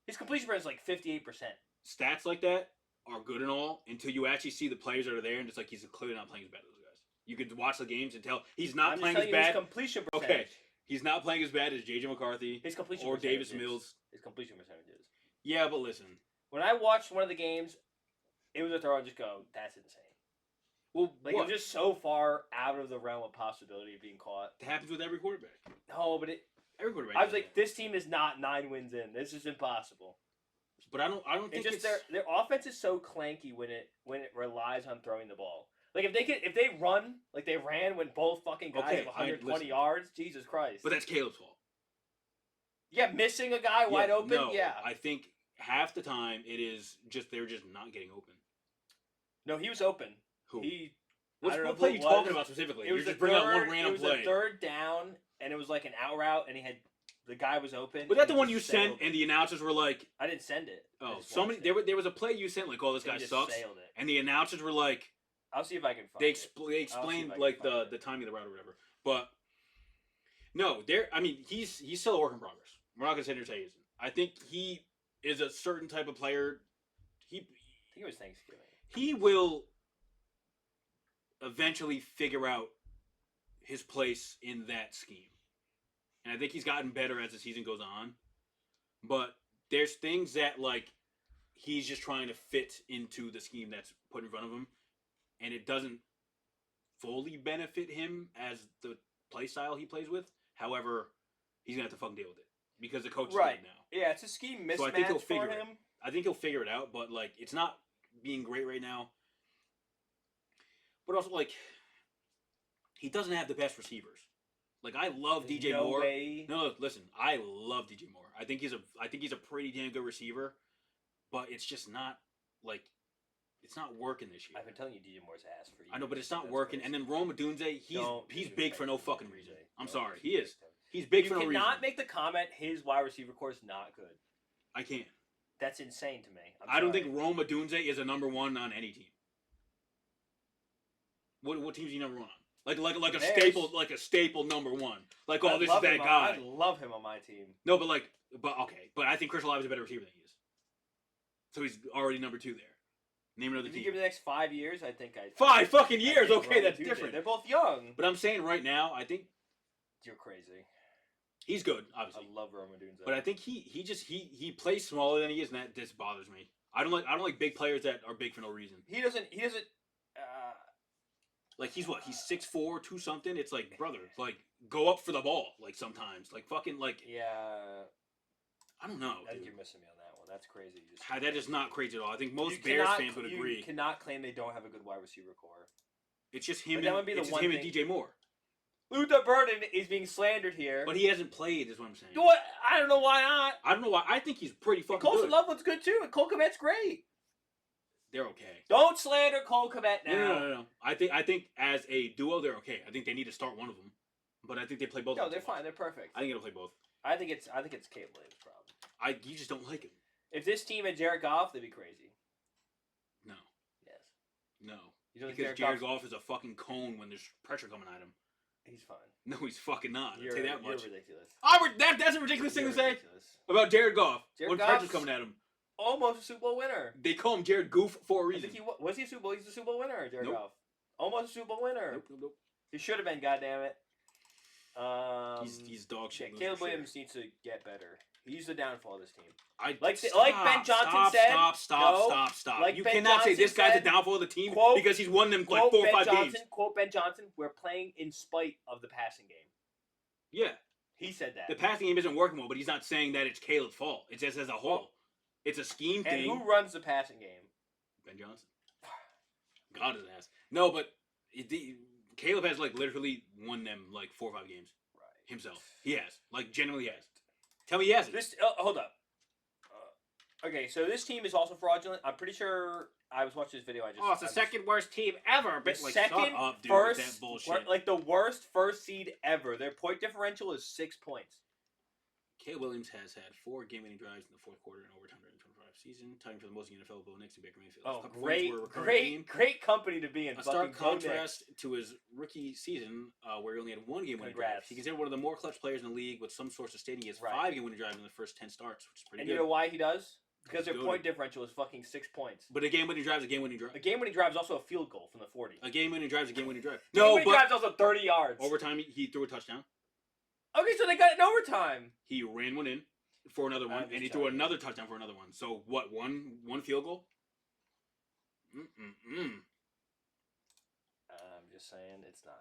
His completion percentage is like 58%. Stats like that are good and all until you actually see the players that are there and it's like he's clearly not playing as bad as those guys. You could watch the games and tell he's not playing as bad. His completion percentage. Okay. He's not playing as bad as J.J. McCarthy or Davis Mills. His completion percentages. Yeah, but listen. When I watched one of the games, it was a throw. I just go, that's insane. Well, like, it was just so far out of the realm of possibility of being caught. It happens with every quarterback. No, but every quarterback. I was like, this team is not 9 wins in. This is impossible. But I don't think it's just their offense is so clanky when it relies on throwing the ball. Like if they run like they ran when both fucking guys have 120 yards, Jesus Christ. But that's Caleb's fault. Yeah, missing a guy wide open. No, yeah, I think half the time it is just they're just not getting open. No, he was open. Who? What play are you talking about specifically? You're just bringing out one random play. It was a third down, and it was like an out route, and the guy was open. Was that the one you sent, and the announcers were like... I didn't send it. Oh, there was a play you sent, like, oh, this guy sucks. And the announcers were like... I'll see if I can find it. They explained, like, the timing of the route or whatever. But, no, he's still a work in progress. We're not going to sit here and say he isn't. I think he is a certain type of player. I think it was Thanksgiving. He will eventually figure out his place in that scheme. And I think he's gotten better as the season goes on. But there's things that, like, he's just trying to fit into the scheme that's put in front of him. And it doesn't fully benefit him as the play style he plays with. However, he's going to have to fucking deal with it. Because the coach is good now. Yeah, it's a scheme mismatch so I think he'll figure for him. I think he'll figure it out. But, like, it's not being great right now. But also, like, he doesn't have the best receivers. Like, I love DJ Moore. Way. No, listen, I love DJ Moore. I think he's a pretty damn good receiver, but it's just not like it's not working this year. I've been telling you DJ Moore's ass for years. I know, but it's not working. And then Rome Odunze, he's big for no fucking reason. I'm sorry, he is. He's big for no reason. You cannot make the comment his wide receiver core is not good. I can't. That's insane to me. I don't think Rome Odunze is a number one on any team. What team is he number one on? Like a staple number one. Like, oh, this is that guy. I love him on my team. No, but I think Chris Olave is a better receiver than he is. So he's already number two there. Name another team. If you give me the next 5 years, I think 5 fucking years. Okay, that's different. They're both young. But I'm saying right now, I think you're crazy. He's good, obviously. I love Rome Odunze. But I think he plays smaller than he is, and that just bothers me. I don't like big players that are big for no reason. He doesn't. Like, he's 6'4", 2 something. It's like, brother, like, go up for the ball. Like, sometimes, like, fucking, like. Yeah. I don't know. I think you're missing me on that one. That's crazy. That is not crazy at all. I think most Bears fans would agree. You cannot claim they don't have a good wide receiver core. It's just him. And DJ Moore. Luther Burden is being slandered here. But he hasn't played, is what I'm saying. What? I don't know why not. I don't know why. I think he's pretty fucking good. Colson Loveland's good too, and Cole Kmet's great. They're okay. Don't slander Cole Kmet now. No. I think as a duo, they're okay. I think they need to start one of them. But I think they play both. No, they're fine. They're perfect. I think it'll play both. I think it's Caleb Williams' problem. You just don't like him. If this team had Jared Goff, they'd be crazy. No. Yes. No. You don't because Jared Goff is a fucking cone when there's pressure coming at him. He's fine. No, he's fucking not. I'll say that much. You're ridiculous. That's a ridiculous thing to say about Jared Goff when pressure's coming at him. Almost a Super Bowl winner. They call him Jared Goof for a reason. Was he a Super Bowl? He's a Super Bowl winner, Jared Goff. Almost a Super Bowl winner. Nope. He should have been, goddammit. He's dog shit. Caleb Williams needs to get better. He's the downfall of this team. Like Ben Johnson said. Stop. You cannot say this guy's the downfall of the team because he's won them like 4 or 5 games. Quote Ben Johnson, we're playing in spite of the passing game. Yeah. He said that. The passing game isn't working well, but he's not saying that it's Caleb's fault. It's just as a whole. It's a scheme thing. And who runs the passing game? Ben Johnson. God his ass. No, but Caleb has like literally won them like 4 or 5 games. Right. Himself. He has. Like genuinely has. Tell me he hasn't. Hold up. Okay, so this team is also fraudulent. I'm pretty sure I was watching this video. It's the second worst team ever. But like, second, up, dude, first, with that bullshit. Like the worst first seed ever. Their point differential is 6 points. Caleb Williams has had 4 game-winning drives in the fourth quarter and overtime during the 2025 season, tying for the most in the NFL, but next to Baker Mayfield. Oh, great company to be in. A stark contrast to his rookie season, where he only had 1 game-winning drive. He's considered one of the more clutch players in the league, with some sources stating he has 5 game-winning drives in the first 10 starts, which is pretty good. And you know why he does? Because their point differential is fucking 6 points. But a game-winning drive is a game-winning drive. A game-winning drive is also a field goal from the 40. A game-winning drive is a game-winning drive. Game-winning drive is also 30 yards. Overtime, he threw a touchdown. Okay, so they got it in overtime. He ran one in for another one, and he threw another touchdown for another one. So what? One field goal? I'm just saying, it's not.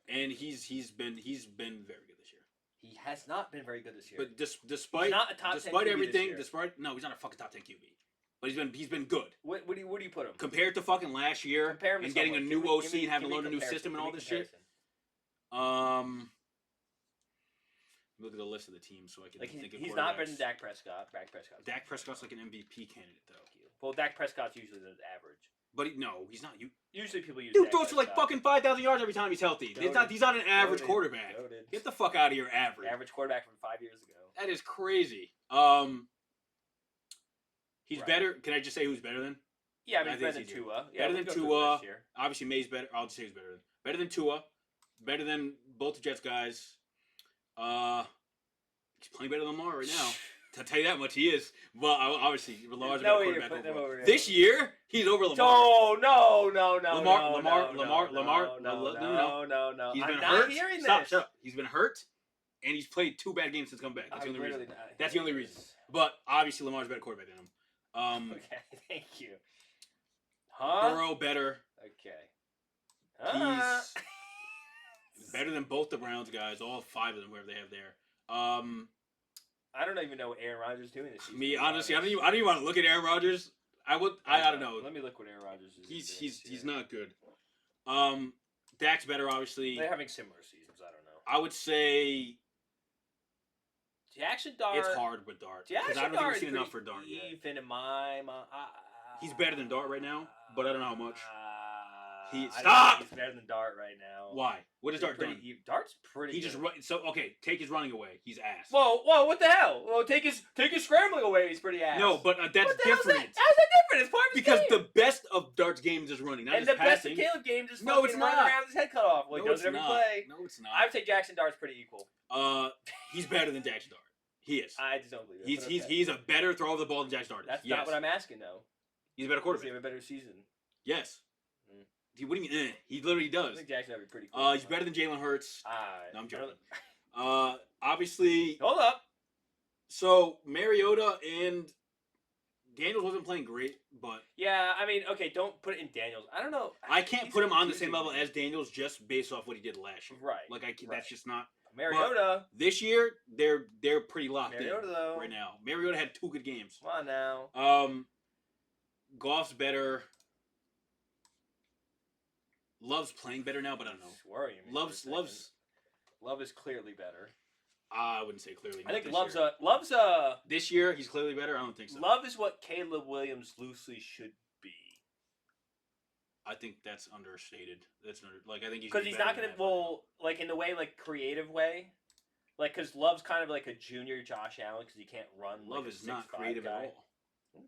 And he's been very good this year. He has not been very good this year. But despite not a top 10 despite QB everything, this no, he's not a fucking top 10 QB. But he's been good. What do you put him? Compared to fucking last year Compare him to and getting a someone. new Give me- OC give me- and having give to me learn a new comparison. system and Give all me this shit. Look at the list of the teams so I can think of he's not better than quarterbacks. Dak Prescott. Dak Prescott's like an MVP candidate though. Thank you. Well, Dak Prescott's usually the average. But he's not. Usually people use. Dude Dak throws for like Prescott. fucking 5,000 yards every time he's healthy. He's not an average quarterback. Goated. Get the fuck out of here, average. Average quarterback from 5 years ago. That is crazy. He's Right. better. Can I just say who's better than? Yeah, I I mean, think better than it's easier. Tua. Yeah, Better we'll than go through Tua. next year. Obviously, May's better. I'll just say who's better than. Better than Tua. Better than both the Jets guys. He's playing better than Lamar right now. To tell you that much, he is. Well, obviously, Lamar's a better quarterback overall. This year, he's over Lamar. No. Lamar. He's been hurt. Shut up. He's been hurt, and he's played 2 bad games since coming back. That's the only reason. That's the only reason. But obviously, Lamar's a better quarterback than him. Okay, thank you. Huh? Burrow better. Okay. He's better than both the Browns guys, all 5 of them, wherever they have there. I don't even know what Aaron Rodgers is doing this season. Me, honestly, I don't even want to look at Aaron Rodgers. I don't know. Let me look what Aaron Rodgers is. He's not good. Dak's better, obviously. They're having similar seasons. I don't know. I would say Jackson Dart. it's hard with Dart because I don't think we've seen enough for Dart yet. Even in my He's better than Dart right now, but I don't know how much. Stop! He's better than Dart right now. Why? What is Dart doing? Dart's pretty. He just take his running away. He's ass. Whoa! What the hell? Well, take his scrambling away. He's pretty ass. No, but that's different. How's that different? It's part of his because game. the best of Dart's games is running, not and just the passing. best of Caleb's games is No, it's fucking not. running around with his head cut off. Well, he does it every play. No, it's not. I would say Jackson Dart's pretty equal. He's better than Jackson Dart. He is. I just don't believe it. He's a better thrower of the ball than Jackson Dart is. That's not what I'm asking, though. He's a better Does quarterback. he have a better season? Yes. What do you mean? He literally does. I think Jackson would be pretty cool. He's better than Jalen Hurts. No, I'm joking. Obviously. Hold up. So Mariota and Daniels wasn't playing great, but yeah, I mean, okay, don't put it in Daniels. I don't know. I can't put him on the same level as Daniels just based off what he did last year. Right. Like that's just not. Mariota. But this year they're pretty locked Mariota, in though. right now. Mariota had 2 good games. Come on now. Goff's better. Love's playing better now, but I don't know. It's worrying me. Love is clearly better. I wouldn't say clearly. I think Love's this year he's clearly better. I don't think so. Love is what Caleb Williams loosely should be. I think that's understated. I think because he's not gonna like in the way creative way, because Love's kind of like a junior Josh Allen because he can't run. Love is not creative at all.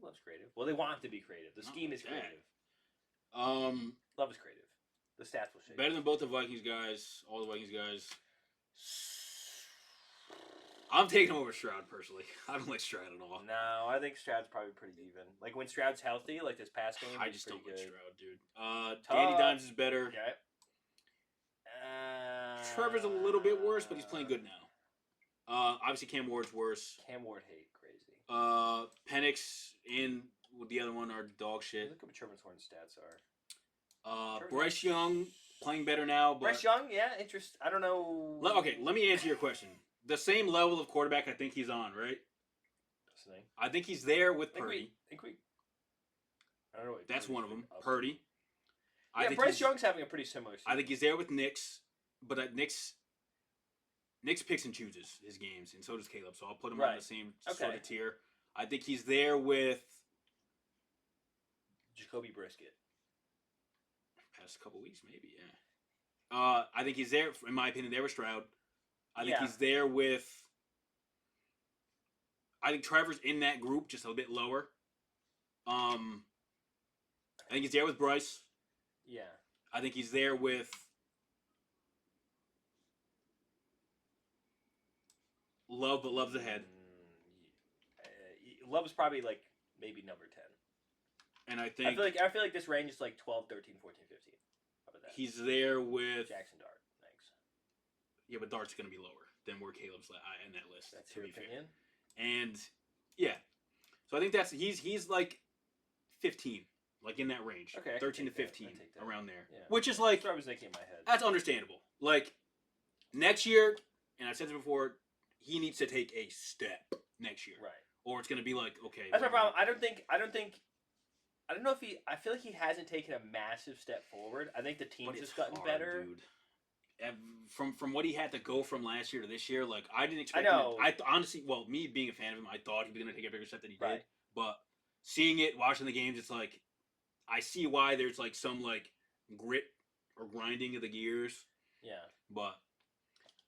Love's creative. Well, they want him to be creative. The scheme is creative. Love is creative. The stats will show. Better than both the Vikings guys. All the Vikings guys. I'm taking him over Stroud personally. I don't like Stroud at all. No, I think Stroud's probably pretty even. Like when Stroud's healthy, like this past game, I just don't like good. Stroud, dude. Danny Dimes is better. Okay. Trevor's a little bit worse, but he's playing good now. Obviously Cam Ward's worse. Cam Ward hate crazy. Penix and the other one are dog shit. Look at what Trevor's Horn's stats are. Bryce Young playing better now. But Bryce Young, yeah, interest. I don't know. Okay, let me answer your question. The same level of quarterback I think he's on, right? I think he's there with Purdy. I don't know. That's one of them. Purdy. Yeah, Bryce Young's having a pretty similar season. I think he's there with Knicks, but Knicks picks and chooses his games, and so does Caleb. So I'll put him on the same sort of tier. I think he's there with Jacoby Brisket. Past couple weeks, maybe, yeah. I think he's there, in my opinion, there with Stroud. I think he's there with. I think Trevor's in that group, just a bit lower. I think he's there with Bryce. Yeah. I think he's there with. Love, but Love's ahead. Love is probably maybe number 10. And I think I feel like this range is 12, 13, 14, 15. How about that? He's there with Jackson Dart. Thanks. Yeah, but Dart's going to be lower than where Caleb's in that list. That's your opinion. And yeah, so I think he's 15, in that range. Okay, 13 to 15, around there. Yeah. Which is That's what I was thinking in my head. That's understandable. Next year, and I said this before, he needs to take a step next year, Right. or it's gonna be like, okay, That's my problem. I don't know if he. I feel like he hasn't taken a massive step forward. I think the team's just gotten better. Dude. From what he had to go from last year to this year, like I didn't expect. I know. Honestly, well, me being a fan of him, I thought he was gonna take a bigger step than he did. Right. But seeing it, watching the games, it's like I see why there's like some like grit or grinding of the gears. Yeah. But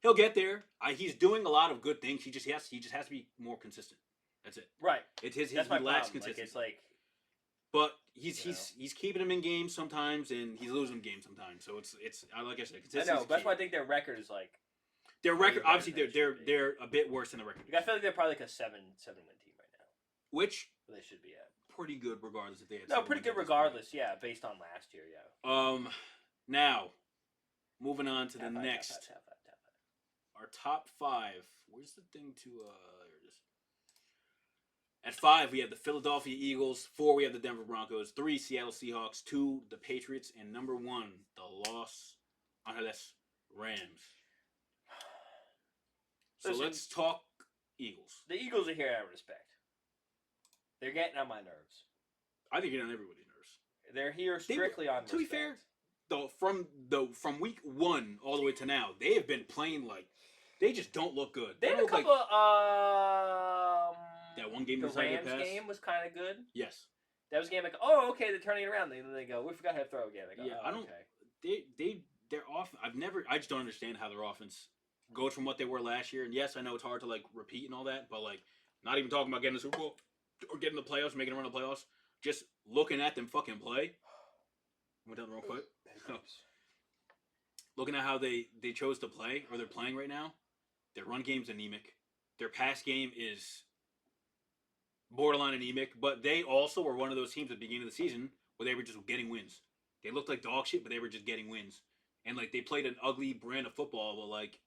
he'll get there. He's doing a lot of good things. He just has to be more consistent. That's it. Right. It's his That's my lacks problem. consistency. It's like. But he's keeping him in games sometimes, and he's losing games sometimes. So it's like I said, consistency. I know. That's why I think their record is like. Their record, obviously, they're a bit worse than the record. Like, I feel like they're probably like a 7-win team right now. Which they should be at. Pretty good, regardless if they had. No, pretty good regardless. Yeah, based on last year. Yeah. Now, moving on to the next. Our top 5. Where's the thing to? There it is. At 5, we have the Philadelphia Eagles. 4, we have the Denver Broncos. 3, Seattle Seahawks. 2, the Patriots. And number 1, the Los Angeles Rams. So let's talk Eagles. The Eagles are here out of respect. They're getting on my nerves. I think you're on everybody's nerves. They're here strictly on respect. To be fair, though, from week 1 all the way to now, they have been playing like they just don't look good. They had a couple that one game the Rams game was kind of good. Yes. That was a game like, oh, okay, they're turning it around. Then they go, we forgot how to throw again. They go, I don't. Okay. They're off. I just don't understand how their offense goes from what they were last year. And yes, I know it's hard to like repeat and all that, but like not even talking about getting the Super Bowl or getting the playoffs, making a run of the playoffs. Just looking at them fucking play. Went down the wrong foot. Looking at how they chose to play or they're playing right now, their run game's anemic. Their pass game is borderline anemic, but they also were one of those teams at the beginning of the season where they were just getting wins. They looked like dog shit, but they were just getting wins. And like they played an ugly brand of football, but like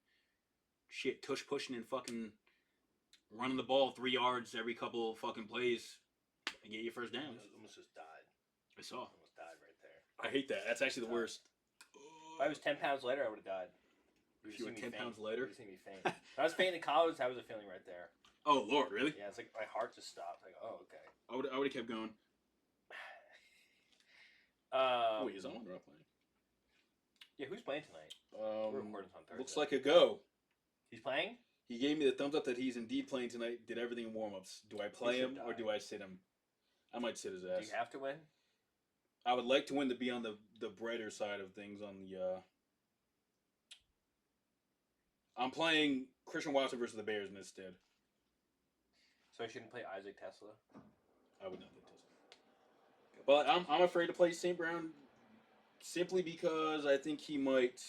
shit, tush pushing and fucking running the ball 3 yards every couple of fucking plays and get you first downs. Almost just died. I saw. Almost died right there. I hate that. That's actually the worst. If I was 10 pounds lighter, I would have died. If you were 10 pounds lighter? You see me faint. When I was fainting in college, that was a feeling right there. Oh, Lord, really? Yeah, it's like my heart just stopped. Like, oh, okay. I would have kept going. Wait, is Owen not playing? Yeah, who's playing tonight? We're recording on Thursday. Looks like a go. He's playing? He gave me the thumbs up that he's indeed playing tonight. Did everything in warm-ups. Do I play him or do I sit him? I might sit his ass. Do you have to win? I would like to win to be on the brighter side of things on the... I'm playing Christian Watson versus the Bears instead. So I shouldn't play Isaac Tesla? I would not play Tesla. But I'm afraid to play St. Brown simply because I think he might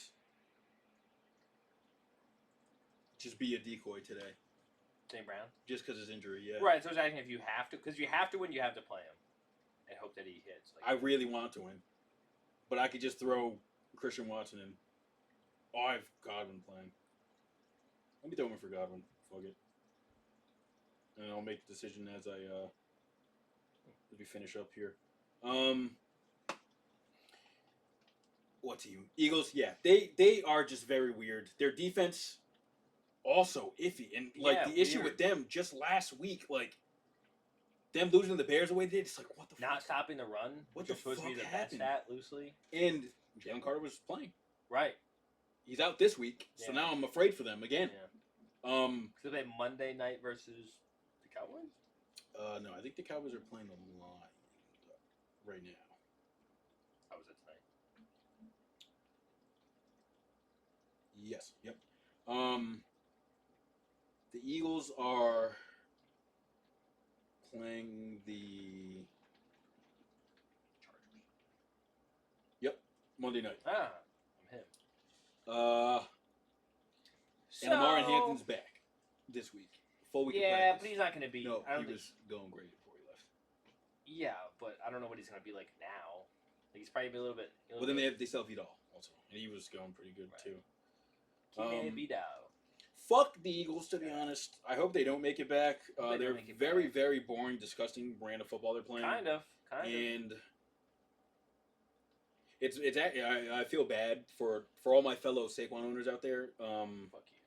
just be a decoy today. St. Brown? Just because his injury, yeah. Right, so I was asking if you have to, because you have to win, you have to play him. And hope that he hits. Like, I really want to win. But I could just throw Christian Watson in. Oh, I have Godwin playing. Let me throw him in for Godwin. Fuck it. And I'll make the decision as we finish up here. What team? Eagles, yeah. They are just very weird. Their defense also iffy. And like the issue with them just last week, like them losing to the Bears the way they did, it's like what the fuck? Not stopping the run, what which is supposed to be the best stat loosely. And Jalen Carter was playing. Right. He's out this week, so now I'm afraid for them again. Yeah. So they Monday night versus the Cowboys? No, I think the Cowboys are playing the Lions right now. How was it tonight? Yes. Yep. The Eagles are playing the Chargers. Yep. Monday night. Ah, I'm him. And Amari Hampton's back this week. Full week of practice. Yeah, but he's not going to be... No, he was going great before he left. Yeah, but I don't know what he's going to be like now. Like, he's probably a little bit... Well, then they still have Vidal also. And he was going pretty good, too. Vidal. Fuck the Eagles, to be honest. I hope they don't make it back. They're very, very boring, disgusting brand of football they're playing. Kind of. And it's I feel bad for all my fellow Saquon owners out there. Fuck you.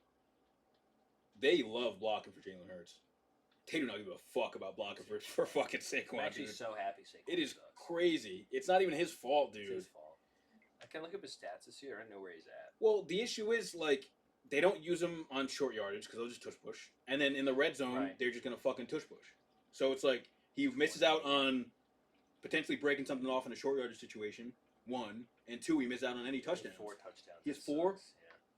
they love blocking for Jalen Hurts. They do not give a fuck about blocking for fucking Saquon. I'm actually dude. so happy Saquon It is sucks. crazy. It's not even his fault, dude. It's his fault. I can look up his stats this year. I know where he's at. Well, the issue is like they don't use him on short yardage because they'll just tush push, and then in the red zone Right. they're just gonna fucking tush push. So it's like he misses out on potentially breaking something off in a short yardage situation. 1 and 2, he misses out on any touchdowns. 4 touchdowns. He has That 4? sucks,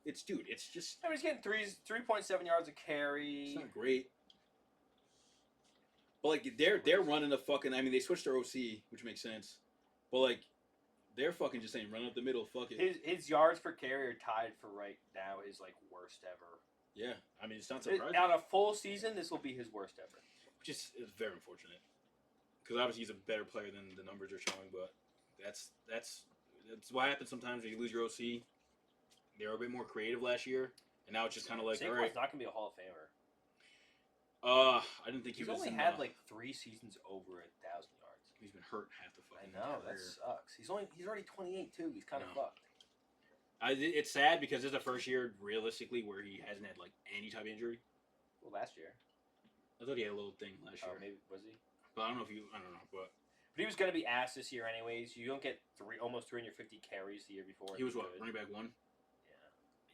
yeah. It's just I mean, he's getting 3.7 yards a carry. it's not great. But like they're running a fucking. I mean, they switched their OC, which makes sense. But like they're fucking just saying run up the middle. Fuck it. His yards per carry are tied for right now his like worst ever. Yeah, I mean it's not surprising. On a full season, this will be his worst ever. Which is very unfortunate. Because obviously he's a better player than the numbers are showing, but that's what happens sometimes when you lose your OC. They were a bit more creative last year, and now it's just kind of like, Saquon's all right. not gonna be a Hall of Famer. I didn't think he He's was. only had like 3 seasons over 1,000 yards. He's been hurt half the I fucking know career. that sucks. He's already 28 too. He's kind of No. fucked. It's sad because it's the first year realistically where he hasn't had like any type of injury. Well, last year. I thought he had a little thing last Oh, year, maybe was he? but I don't know if I don't know, but But he was gonna be asked this year anyways. You don't get almost 350 carries the year before. he was what, Good. running back 1? Yeah.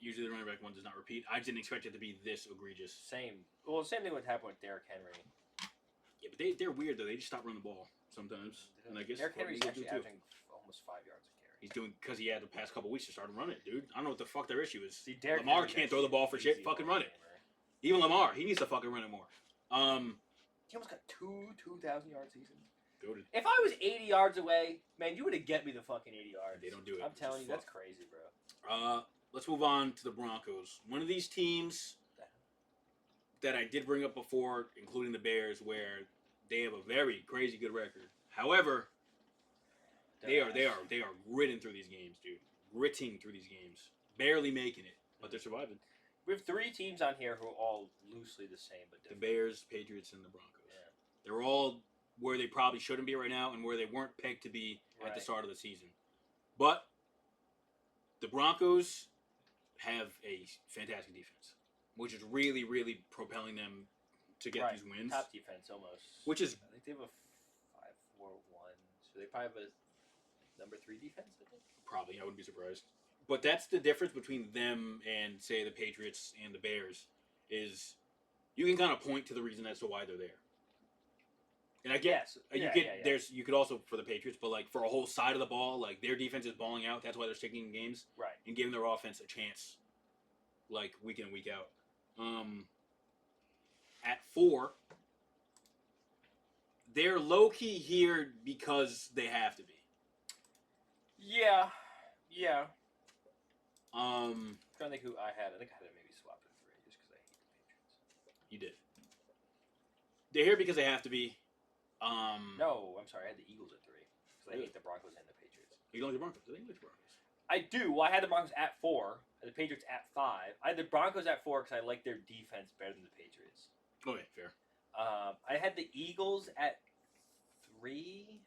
Usually the running back 1 does not repeat. I didn't expect it to be this egregious. Same. Well, same thing would happen with Derrick Henry. Yeah, but they're weird though. They just stop running the ball sometimes, and I guess Derrick Henry's Eagles do actually too. averaging almost 5 yards a carry. He's doing because he had the past couple weeks to start and run it, dude. I don't know what the fuck their issue is. See, Derrick Lamar Henry's can't throw the ball for shit. easy Fucking Hall run of it. Famer. Even Lamar, he needs to fucking run it more. He almost got 2,000 yard season. Goated. If I was 80 yards away, man, you would have get me the fucking 80 yards. They don't do it. I'm It's telling just you, that's fuck. crazy, bro. Let's move on to the Broncos. One of these teams that I did bring up before, including the Bears, where they have a very crazy good record. However, they are gritting through these games, dude. Gritting through these games, barely making it, but they're surviving. We have 3 teams on here who are all loosely the same, but The different. Bears, Patriots, and the Broncos. Yeah. They're all where they probably shouldn't be right now, and where they weren't pegged to be at the Right. start of the season. But the Broncos have a fantastic defense, which is really, really propelling them to get these wins. Top defense almost. Which is I think they have a 5-4-1, so they probably have a number 3 defense. I think. probably, I wouldn't be surprised. But that's the difference between them and, say, the Patriots and the Bears, is you can kind of point to the reason as to why they're there. And I guess you could also for the Patriots, but like for a whole side of the ball, like their defense is balling out. That's why they're sticking in games, Right. and giving their offense a chance, like week in and week out. At 4, they're low key here because they have to be. Yeah. Um, I'm trying to think who I had. I think I had to maybe swap it 3 just because I hate the Patriots. you did. They're here because they have to be. No, I'm sorry. I had the Eagles at 3 because I hate the Broncos and the Patriots. You don't like the Broncos? I think you like the Broncos. I do. Well, I had the Broncos at 4 and the Patriots at 5. I had the Broncos at 4 because I like their defense better than the Patriots. Okay, fair. I had the Eagles at 3.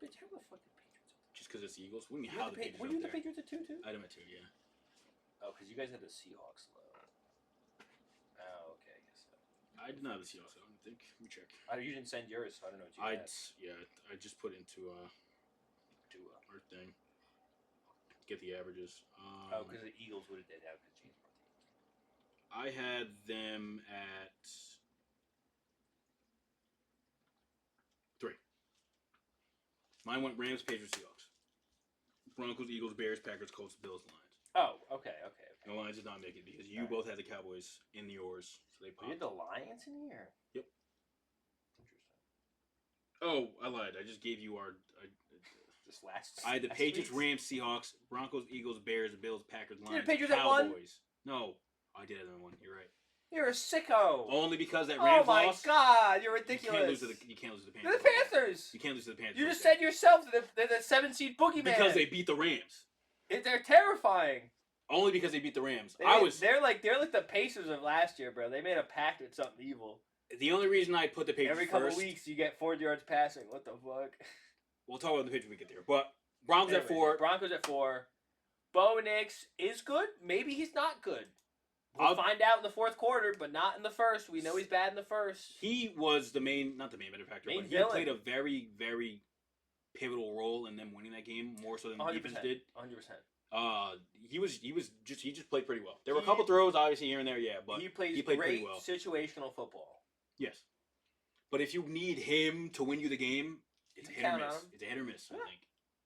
Bitch, how the fuck did Patriots? Just because it's the Eagles? What do you mean, You how had the Patriots were up you the there? Patriots at 2 too? I had them at 2, yeah. Oh, because you guys had the Seahawks low. Oh, okay. I guess so. I did not have the Seahawks, I don't think. Let me check. You didn't send yours, so I don't know what you had. I just put into our thing. Get the averages. Because the Eagles would have did have good James Martinez. I had them at 3. Mine went Rams, Patriots, Seahawks. Broncos, Eagles, Bears, Packers, Colts, Bills, Lions. Oh, okay. The Lions did not make it because you Alright. both had the Cowboys in yours, so they You had popped. the Lions in here? Yep. Interesting. Oh, I lied. I just gave you our. This last. I had the last Patriots, week's? Rams, Seahawks, Broncos, Eagles, Bears, Bills, Packers, You had Lions, the Patriots at Cowboys. 1? No, I did have them at 1. You're right. You're a sicko. Only because that Oh Rams my loss. god, you're You ridiculous. can't lose to the Panthers. They're the Panthers. You can't lose to the Panthers. You just like said yourself that they're the 7-seed boogeyman. that. Because they beat the Rams. They're terrifying. Only because they beat the Rams. They're like the Pacers of last year, bro. They made a pact with something evil. The only reason I put the Patriots Every couple first. weeks you get 40 yards passing. What the fuck? We'll talk about the Patriots when we get there. But Broncos at Anyways, 4. Broncos at 4. Bo Nix is good. Maybe he's not good. We'll find out in the fourth quarter, but not in the first. We know he's bad in the first. He was not the main benefactor, but he played a very, very pivotal role in them winning that game more so than the defense did. 100%. He just played pretty well. There were a couple throws, obviously here and there, yeah, but he played pretty well. Situational football. Yes, but if you need him to win you the game, it's a hit or miss. It's a hit or miss. I think.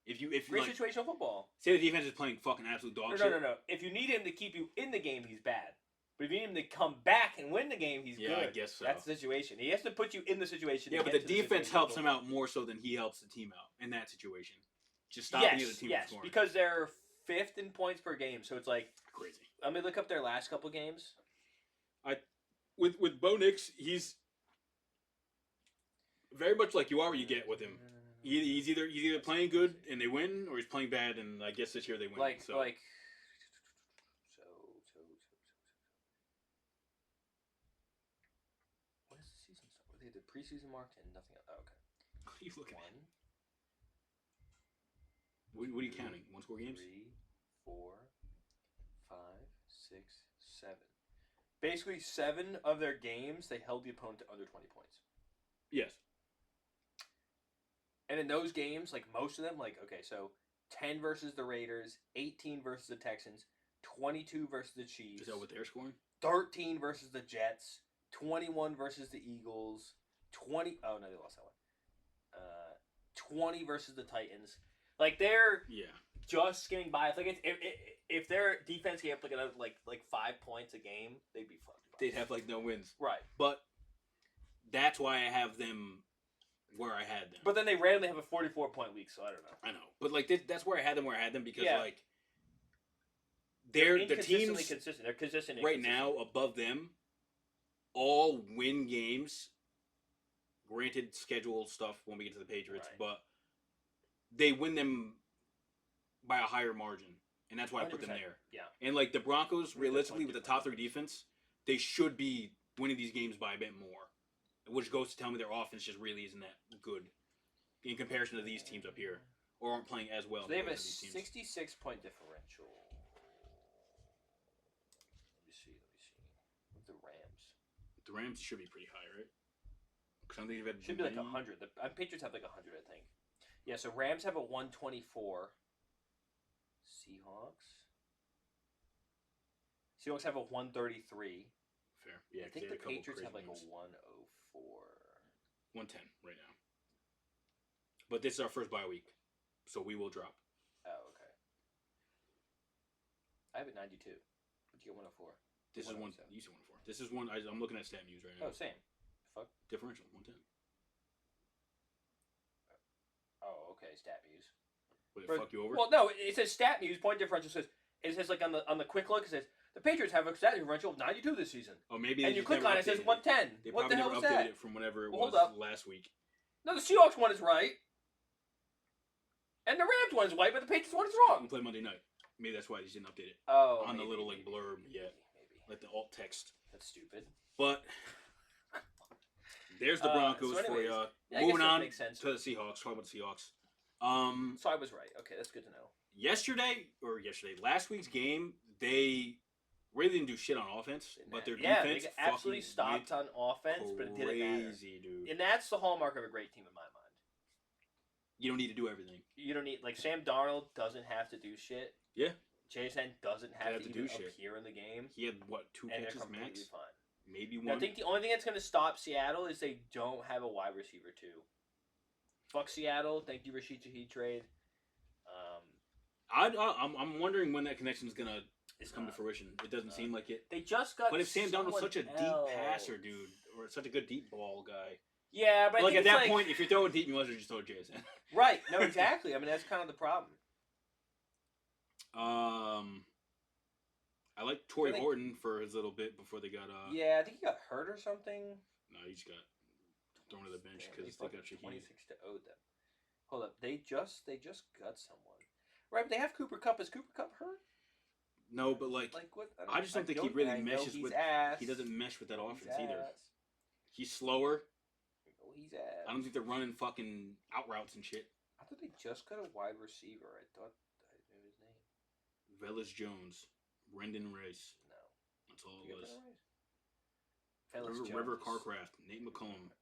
If great situational football. Say the defense is playing fucking absolute dog shit. No. If you need him to keep you in the game, he's bad. But if you need him to come back and win the game, he's good. Yeah, I guess so. That's the situation. He has to put you in the situation. Yeah, but the defense helps him out more so than he helps the team out in that situation. Just stopping the other team from scoring. Because they're 5th in points per game, so it's like crazy. Let me look up their last couple games. With Bo Nix, he's very much like you are what you get with him. He's either playing good and they win, or he's playing bad and I guess this year they win. What is the season start? They did preseason marks and nothing else. Oh, okay. What are you looking at? What are you counting? 1-score games? 3, 4, 5, 6, 7. Basically, 7 of their games they held the opponent to under 20 points. Yes. And in those games, like most of them, so 10 versus the Raiders, 18 versus the Texans, 22 versus the Chiefs. Is that what they're scoring? 13 versus the Jets, 21 versus the Eagles, 20. Oh no, they lost that one. 20 versus the Titans. Like they're just getting by. It's like if their defense gave up another like 5 points a game, they'd be fucked. They'd have no wins. Right. But that's why I have them where I had them. But then they randomly have a 44-point week, so I don't know. I know, but that's where I had them because they're the teams consistent. They're consistent right now above them. All win games. Granted, schedule stuff when we get to the Patriots, but they win them by a higher margin, and that's why I put them there. Yeah, and the Broncos, realistically, with the top 3 defense, they should be winning these games by a bit more. Which goes to tell me their offense just really isn't that good in comparison to these teams up here, or aren't playing as well. So they have a 66-point differential. Let me see. With the Rams. The Rams should be pretty high, right? Because I think they've had should be like 100. The Patriots have like 100, I think. Yeah, so Rams have a 124. Seahawks have a 133. Fair. Yeah, I think the Patriots have like a 104. 110 right now. But this is our first bye week, so we will drop. Oh, okay. I have it 92. But you get 104. This is one. You said 104. This is one. I'm looking at Stat News right now. Oh, same. Fuck. Differential 110. Oh, okay. Stat News. Would it fuck you over? Well, no. It says Stat News. Point differential says. It says like on the quick look. It says the Patriots have a stat differential of 92 this season. Oh, maybe. And you click on it. It says 110. They what the hell never is updated that? It from whenever it was last week. No, the Seahawks one is right. And the Rams one is right, but the Patriots one is wrong. We play Monday night. Maybe that's why they didn't update it. Oh, on the little blurb, maybe. Like the alt text. That's stupid. But there's the Broncos for you. Moving on to the Seahawks. Talking about the Seahawks. So I was right. Okay, that's good to know. Last week's game, they really didn't do shit on offense, but their defense they absolutely stopped on offense, but it didn't matter. Crazy, dude. And that's the hallmark of a great team in my mind. You don't need to do everything. You don't need Sam Darnold doesn't have to do shit. Yeah. Jason doesn't have to do shit appear in the game. He had 2 catches max? Fine. Maybe one. Now, I think the only thing that's going to stop Seattle is they don't have a wide receiver too. Fuck Seattle. Thank you, Rashid Shaheed trade. I'm wondering when that connection is gonna come to fruition. It doesn't seem like it. They just got. But if Sam Darnold's such a deep passer, dude, or such a good deep ball guy. Yeah, but at that point, if you're throwing deep, you might as well just throw JSN. Right. No, exactly. I mean, that's kind of the problem. I like Torrey Horton for his little bit before they got. Yeah, I think he got hurt or something. No, he just got thrown to the bench because they got Shaheed. 26 to 0 them. Hold up, they just got someone. Right, but they have Cooper Kupp. Is Cooper Kupp hurt? No, but what? I just don't think he really meshes with. Ass. He doesn't mesh with that offense either. Ass. He's slower. Oh, he's ass. I don't think they're running fucking out routes and shit. I thought they just got a wide receiver. I thought I knew his name. Velus Jones, Brendan Rice. No, I'll That's all You it got was. that right? Felix River Jones. Carcraft, Nate McCollum.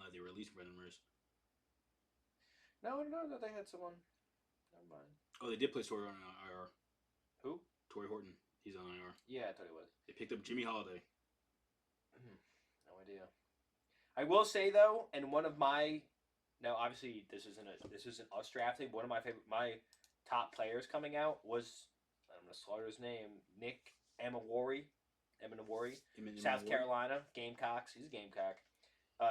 They released Brendan Riss. No, they had someone. Never mind. Oh, they did play Torrey on IR. Who? Torrey Horton. He's on IR. Yeah, I thought he was. They picked up Jimmy Holiday. No idea. I will say though, and one of my now obviously this isn't us drafting. One of my top players coming out was, I'm gonna slaughter his name, Nick Emawari, South Carolina Gamecocks. He's a Gamecock.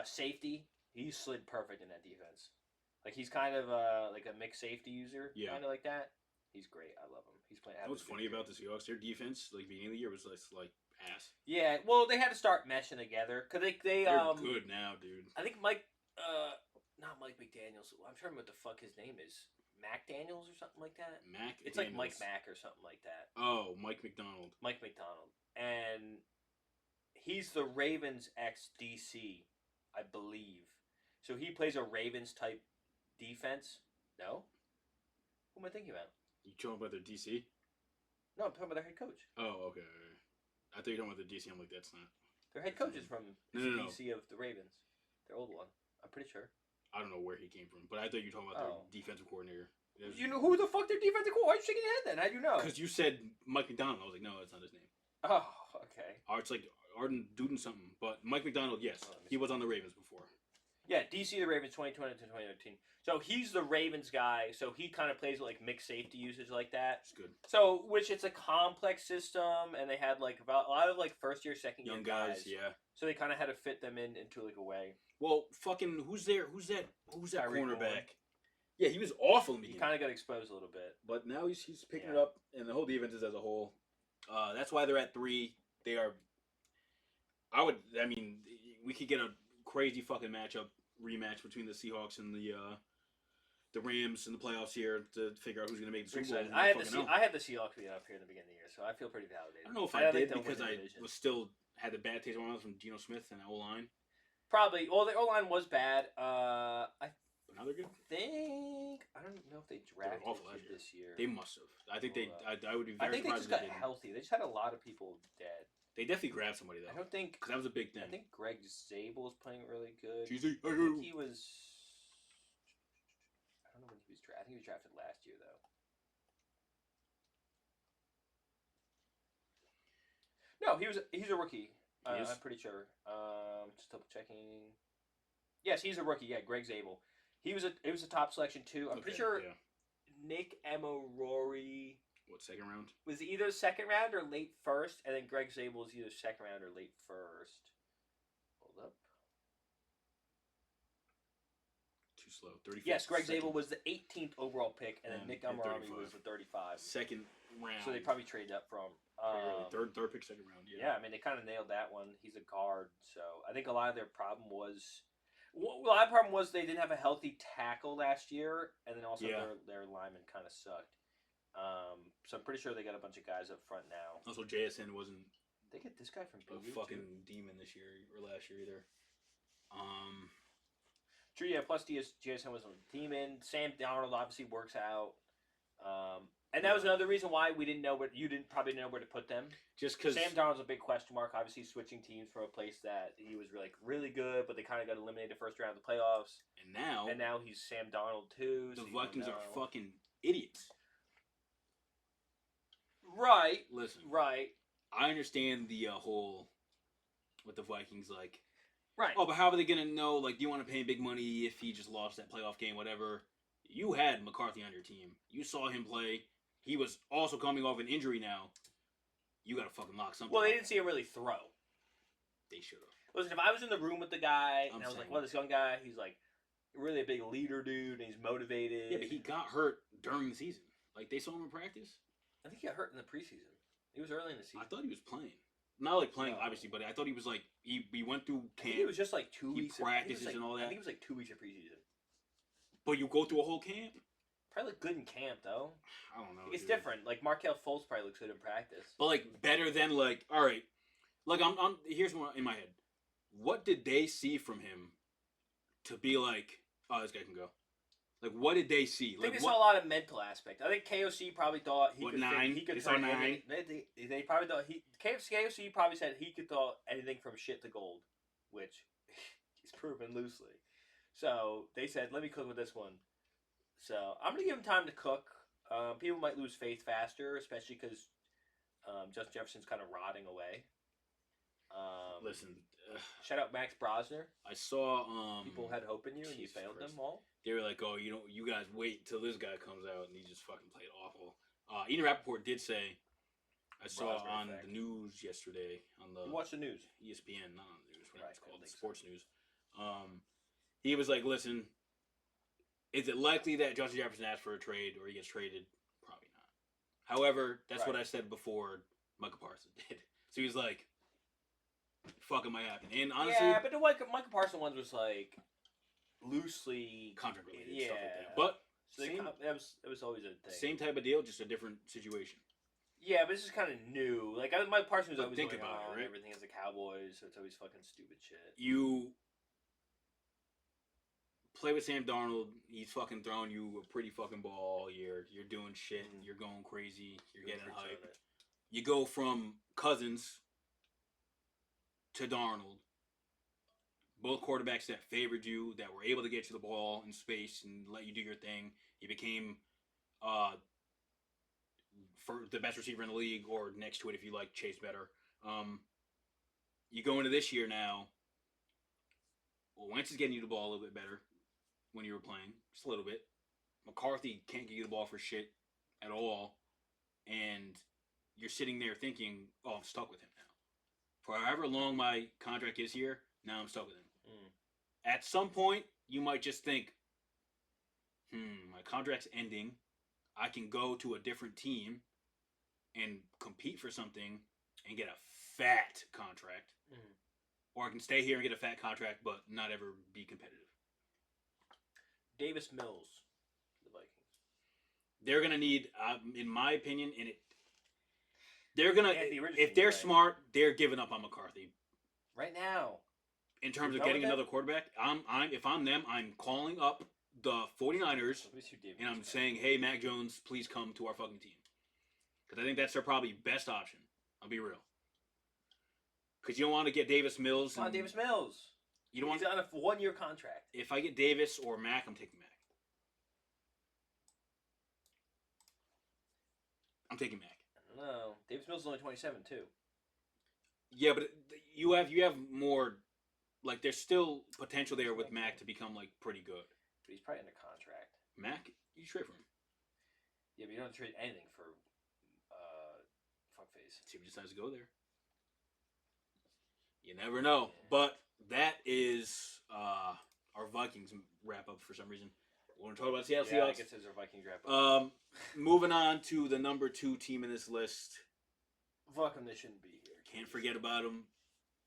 Safety. He slid perfect in that defense. Like he's kind of like a mixed safety user, kind of like that. He's great. I love him. He's playing. What's funny about the Seahawks? Their defense, like beginning of the year, was like ass. Yeah, well, they had to start meshing together because they're good now, dude. I think not Mike McDaniels. I'm trying to remember what the fuck his name is. Mac Daniels or something like that. It's like Mike Mack or something like that. Oh, Mike McDonald. Mike McDonald, and he's the Ravens ex DC, I believe. So he plays a Ravens type defense. No, who am I thinking about? You talking about their DC? No, I'm talking about their head coach. Oh, okay. I thought you were talking about the DC. I'm like, that's not. Their head coach is from No. DC of the Ravens. Their old one. I'm pretty sure. I don't know where he came from, but I thought you were talking about their defensive coordinator. You know who the fuck their defensive coordinator? Why are you shaking your head then? How'd you know? Because you said Mike McDonald. I was like, no, that's not his name. Oh, okay. It's like Arden Duden something. But Mike McDonald, yes. He was on the Ravens before. Yeah, DC the Ravens 2020 to 2019. So he's the Ravens guy. So he kind of plays with like mixed safety usage like that. It's good. So which it's a complex system, and they had like about a lot of like first year, second year young guys. Yeah. So they kind of had to fit them into like a way. Well, fucking who's there? Who's that cornerback? Bourne. Yeah, he was awful. He kind of got exposed a little bit, but now he's picking it up, and the whole defense is as a whole. That's why they're at 3. They are. I mean, we could get a crazy fucking rematch between the Seahawks and the Rams in the playoffs here to figure out who's going to make the Super Bowl. I had the Seahawks being up here in the beginning of the year, so I feel pretty validated. I don't know if I did because I was still had the bad taste in my mouth from Geno Smith and O line. Probably. Well, the O line was bad. But now they're good. I don't know if they drafted this year. They must have. I think they. I would be very surprised. I think they just got healthy. They just had a lot of people dead. They definitely grabbed somebody though. I don't think because that was a big thing. I think Greg Zabel was playing really good. I think he was. I don't know when he was drafted. I think he was drafted last year though. No, he's a rookie. I'm pretty sure. Just double checking. Yes, he's a rookie. Yeah, Greg Zabel. He was a top selection too. I'm pretty sure. Yeah. Nick Emawari. What, second round? Was either second round or late first, and then Greg Zabel was either second round or late first. Hold up. Too slow. 35. Yes, Greg Zabel was the 18th overall pick, and then Nick Emawari was the 35. Second round. So they probably traded up from. Third pick, second round. Yeah, I mean they kind of nailed that one. He's a guard, so I think a lot of their problem was. Well, a lot of problem was they didn't have a healthy tackle last year, and then also their linemen kind of sucked. So I'm pretty sure they got a bunch of guys up front now. Also, JSN wasn't. They get this guy from BU, fucking demon this year or last year either. True, yeah. Plus, JSN was a demon. Sam Darnold obviously works out. And that was another reason why we didn't know you didn't probably know where to put them. Just because Sam Darnold's a big question mark. Obviously, switching teams from a place that he was really good, but they kind of got eliminated first round of the playoffs. And now he's Sam Darnold too. The Vikings are fucking idiots. Right. Listen. Right. I understand the whole with the Vikings like. Right. Oh, but how are they gonna know? Like, do you want to pay him big money if he just lost that playoff game, whatever? You had McCarthy on your team. You saw him play. He was also coming off an injury now. You got to fucking lock something. Well, they didn't see him really throw. They should have. Listen, if I was in the room with the guy, and I was like, well, this young guy, he's like really a big leader dude, and he's motivated. Yeah, but he got hurt during the season. Like, they saw him in practice. I think he got hurt in the preseason. He was early in the season. I thought he was playing. Not like playing, obviously, but I thought he was like, he went through camp. I think it was just like 2 weeks. He practices and all that. I think it was like 2 weeks of preseason. But you go through a whole camp? Probably look good in camp, though. I don't know. It's different. Like, Markelle Fultz probably looks good in practice. But, like, better than, like, all right. Like, here's one in my head. What did they see from him to be like, oh, this guy can go? Like, what did they see? I think Like, they saw a lot of mental aspect. I think KOC probably thought he What, could 9? he could They saw turn 9? They probably thought KOC probably said he could throw anything from shit to gold, which he's proven loosely. So they said, let me cook with this one. So I'm gonna give him time to cook. People might lose faith faster, especially because Justin Jefferson's kind of rotting away. Listen, Shout out Max Brosner. I saw People had hope in you, and you Jesus failed Christ. them all. They were like, "Oh, you guys wait till this guy comes out," and he just fucking played awful. Ian Rappaport did say, I saw Brosner on effect. the news yesterday on the You watch the news. ESPN, not on the news, whatever it's Right, called, I think sports news. He was like, "Listen, is it likely that Justin Jefferson asks for a trade or he gets traded? Probably not. However, that's what I said before Micah Parsons did. So he was like, fuck, it might happen. And honestly, Yeah, but the Micah Parsons ones was like loosely contract related yeah. stuff like that. But So it was always a thing. same type of deal, just a different situation. Yeah, but this is kind of new. Like Mike Parsons was always think going about it, on right? everything as a Cowboys, so it's always fucking stupid shit. You play with Sam Darnold, he's fucking throwing you a pretty fucking ball all year. You're doing shit, you're going crazy, you're getting hype. You go from Cousins to Darnold, both quarterbacks that favored you, that were able to get you the ball in space and let you do your thing. You became for the best receiver in the league, or next to it if you like Chase better. You go into this year now. Well, Wentz is getting you the ball a little bit better when you were playing, just a little bit. McCarthy can't get you the ball for shit at all, and you're sitting there thinking, "Oh, I'm stuck with him now. For however long my contract is here, now I'm stuck with him." At some point, you might just think, my contract's ending. I can go to a different team and compete for something and get a fat contract. Or I can stay here and get a fat contract but not ever be competitive. Davis Mills, the Vikings. They're going to need, in my opinion, they're going to, if they're right. smart, they're giving up on McCarthy. Right now. In terms of getting another quarterback, if I'm them, I'm calling up the 49ers and I'm saying, "Hey, Mac Jones, please come to our fucking team." Because I think that's their probably best option. I'll be real. Because you don't want to get Davis Mills. Come on, Davis Mills. You don't He's on a 1-year contract. If I get Davis or Mac, I'm taking Mac. I'm taking Mac. I don't know. Davis Mills is only 27 too. Yeah, but you have more. Like, there's still potential there with Mac to become like pretty good. But he's probably under contract. Mac, you trade for him. Yeah, but you don't trade anything for fuckface. See if he decides to go there. You never know. Yeah. But that is our Vikings wrap up for some reason. We want to talk about Seattle Seahawks. I guess it's our Vikings wrap up. Moving on to the number 2 team in this list. Fuck them, they shouldn't be here. Can't forget about them.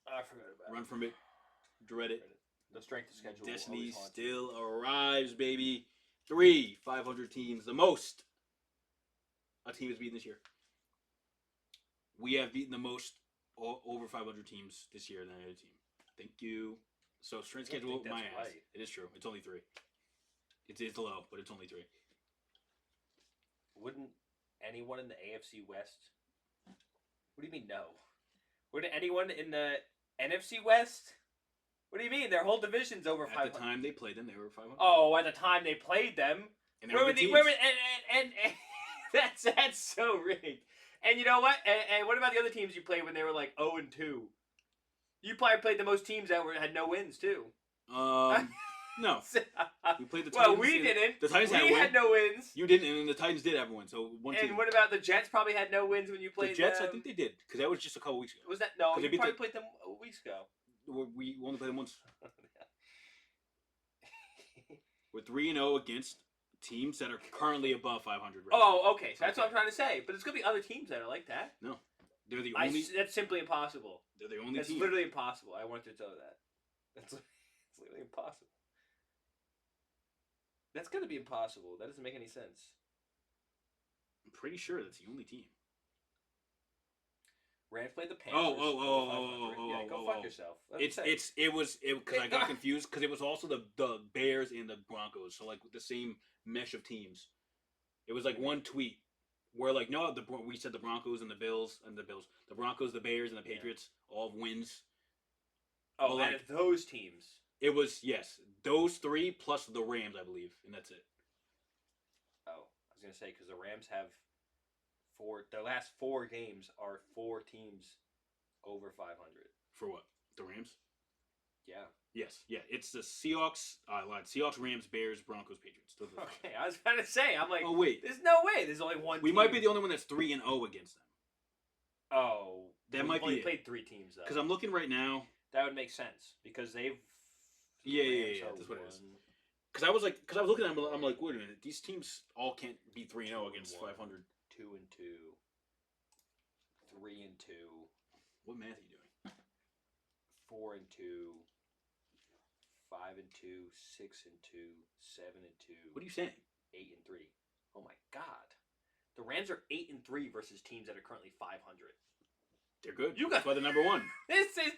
I forgot about Run from it. Dread it. The strength of schedule. Destiny still arrives, baby. 3 500 teams. The most a team has beaten this year. We have beaten the most over 500 teams this year than any other team. Thank you. So strength schedule, my ass. Right. It is true. It's only 3. It's low, but it's only 3. Wouldn't anyone in the AFC West? What do you mean no? Wouldn't anyone in the NFC West? What do you mean? Their whole division's over 500. At the time they played them, they were 500. Oh, at the time they played them. And and that's so rigged. And you know what? And what about the other teams you played when they were like 0-2? You probably played the most teams that had no wins too. No. We played the Titans. Well, we didn't. The Titans had no wins. You didn't, and the Titans did have a win. So one team. And what about the Jets? Probably had no wins when you played the Jets. them. I think they did because that was just a couple weeks ago. Was that no? You probably played them weeks ago. We only played them once. We're 3-0 against teams that are currently above 500. Right oh, okay. So that's what I'm trying to say. But it's gonna be other teams that are like that. No, they're the only. That's simply impossible. They're the only. That's team. literally impossible. I want to tell that. It's literally impossible. That's gonna be impossible. That doesn't make any sense. I'm pretty sure that's the only team. Rams played the Panthers. Yeah, go fuck yourself. Because I got confused because it was also the Bears and the Broncos, so like the same mesh of teams. It was like one tweet where like no, we said the Broncos and the Bills, the Broncos, the Bears, and the Patriots all have wins. Oh, out of those teams, it was those three plus the Rams, I believe, and that's it. Oh, I was gonna say because the Rams have the last 4 games are 4 teams over 500. For what? The Rams? Yeah. Yes. Yeah. It's the Seahawks. I lied. Seahawks, Rams, Bears, Broncos, Patriots. Okay, I was about to say. I'm like, oh wait, there's no way. There's only one. We might be the only one that's 3-0 against them. Oh, that might be. Played 3 teams though. Because I'm looking right now. That would make sense because they've. Yeah. That's what it is. Because I was looking at them. I'm like, wait a minute. These teams all can't be 3-0 against 500. 2-2, 3-2. What math are you doing? 4-2, 5-2, 6-2, 7-2. What are you saying? 8-3. Oh my god! The Rams are 8-3 versus teams that are currently 500. They're good. That's why they're number 1. This is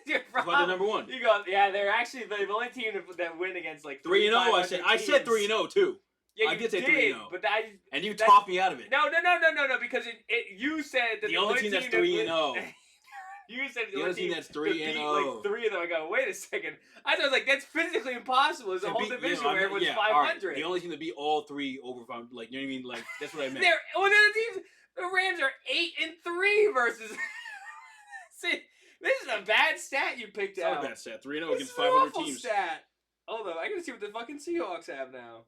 your problem. That's why they're number 1. You go, yeah. They're actually the only team that win against like 3-0. I said 3-0 too. Yeah, I did say 3-0. But and you talked me out of it. No, because you said that the only team that's 3-0. You said the only team that's 3-0. Like 3 of them. I go, wait a second. I was like, that's physically impossible. There's a whole division where everyone's 500. Right. The only team to beat all 3 over 500, like you know what I mean? Like that's what I meant. The Rams are 8-3 versus. See, this is a bad stat you picked out. It's not a bad stat. 3-0 against 500 teams. Stat. Hold on, I gotta see what the fucking Seahawks have now.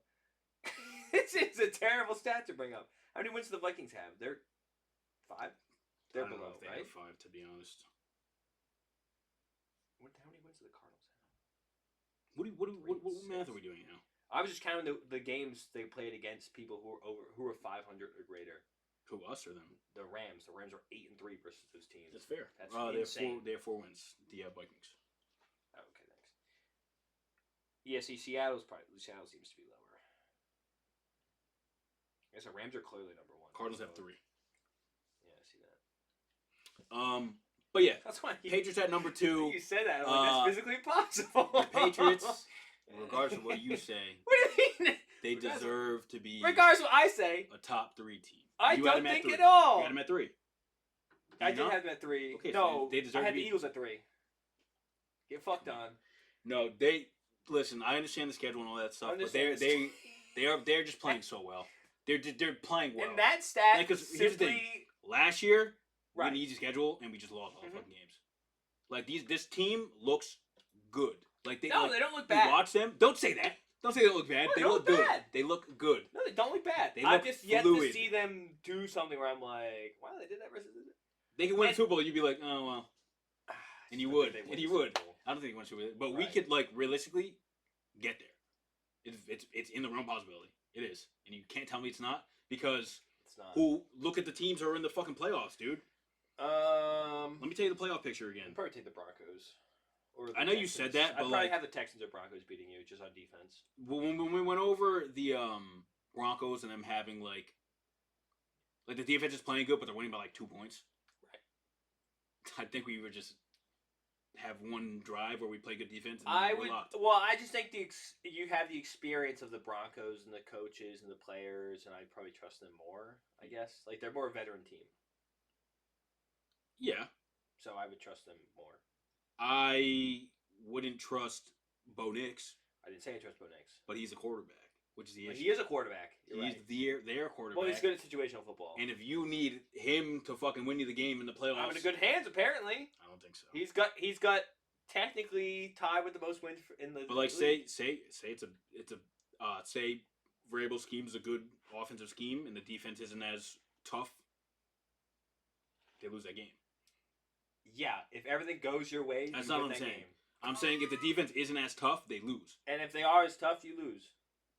This is a terrible stat to bring up. How many wins do the Vikings have? They're 5. They're below, they right? have 5, to be honest. How many wins do the Cardinals have? What math are we doing now? I was just counting the games they played against people who were 500 or greater. Who, us or them? The Rams. The Rams are 8-3 versus those teams. That's fair. That's insane. They have 4 wins. The Vikings. Oh, okay, thanks. Yeah, see, Seattle seems to be lower. I guess the Rams are clearly number 1. Cardinals have 3. Yeah, I see that. But yeah, that's why Patriots at number 2. You said that. I'm like, that's physically impossible. The Patriots, regardless of what you say, what do you mean? They deserve to be. Regardless of what I say, a top 3 team. I don't think at all. You had them at 3. I did have them at 3. Okay, no, so they deserve I had to be... the Eagles at 3. Get fucked on. No, listen. I understand the schedule and all that stuff, but they're just playing so well. They're playing well. And that stat because here's the thing. Last year, we had an easy schedule and we just lost all the fucking games. Like this team looks good. Like they don't look bad. Watch them. Don't say that. Don't say they look bad. They look good. They look good. No, they don't look bad. I've just yet to see them do something where I'm like, wow, they did that versus. They could win a Super Bowl. You'd be like, oh well, and you would. I don't think they won a Super Bowl, but we could like realistically get there. It's in the realm of possibility. It is, and you can't tell me it's not because it's not. Look at the teams who are in the fucking playoffs, dude. Let me tell you the playoff picture again. I'd probably take the Broncos. Or the I know Texans. You said that, but I'd probably have the Texans or Broncos beating you just on defense. When we went over the Broncos and them having like the defense is playing good, but they're winning by like 2 points. Right. I think we would just have one drive where we play good defense. And we're locked. Well, I just think you have the experience of the Broncos and the coaches and the players, and I'd probably trust them more. I guess like they're more a veteran team. Yeah. So I would trust them more. I wouldn't trust Bo Nix. I didn't say I trust Bo Nix. But he's a quarterback, which is the issue. He is a quarterback. He's their quarterback. Well, he's good at situational football. And if you need him to fucking win you the game in the playoffs... I'm in good hands, apparently. I don't think so. He's got technically tied with the most wins in the But like, league. say Vrabel's scheme is a good offensive scheme and the defense isn't as tough, they lose that game. Yeah, if everything goes your way, that's not what I'm saying. Game. I'm saying if the defense isn't as tough, they lose. And if they are as tough, you lose.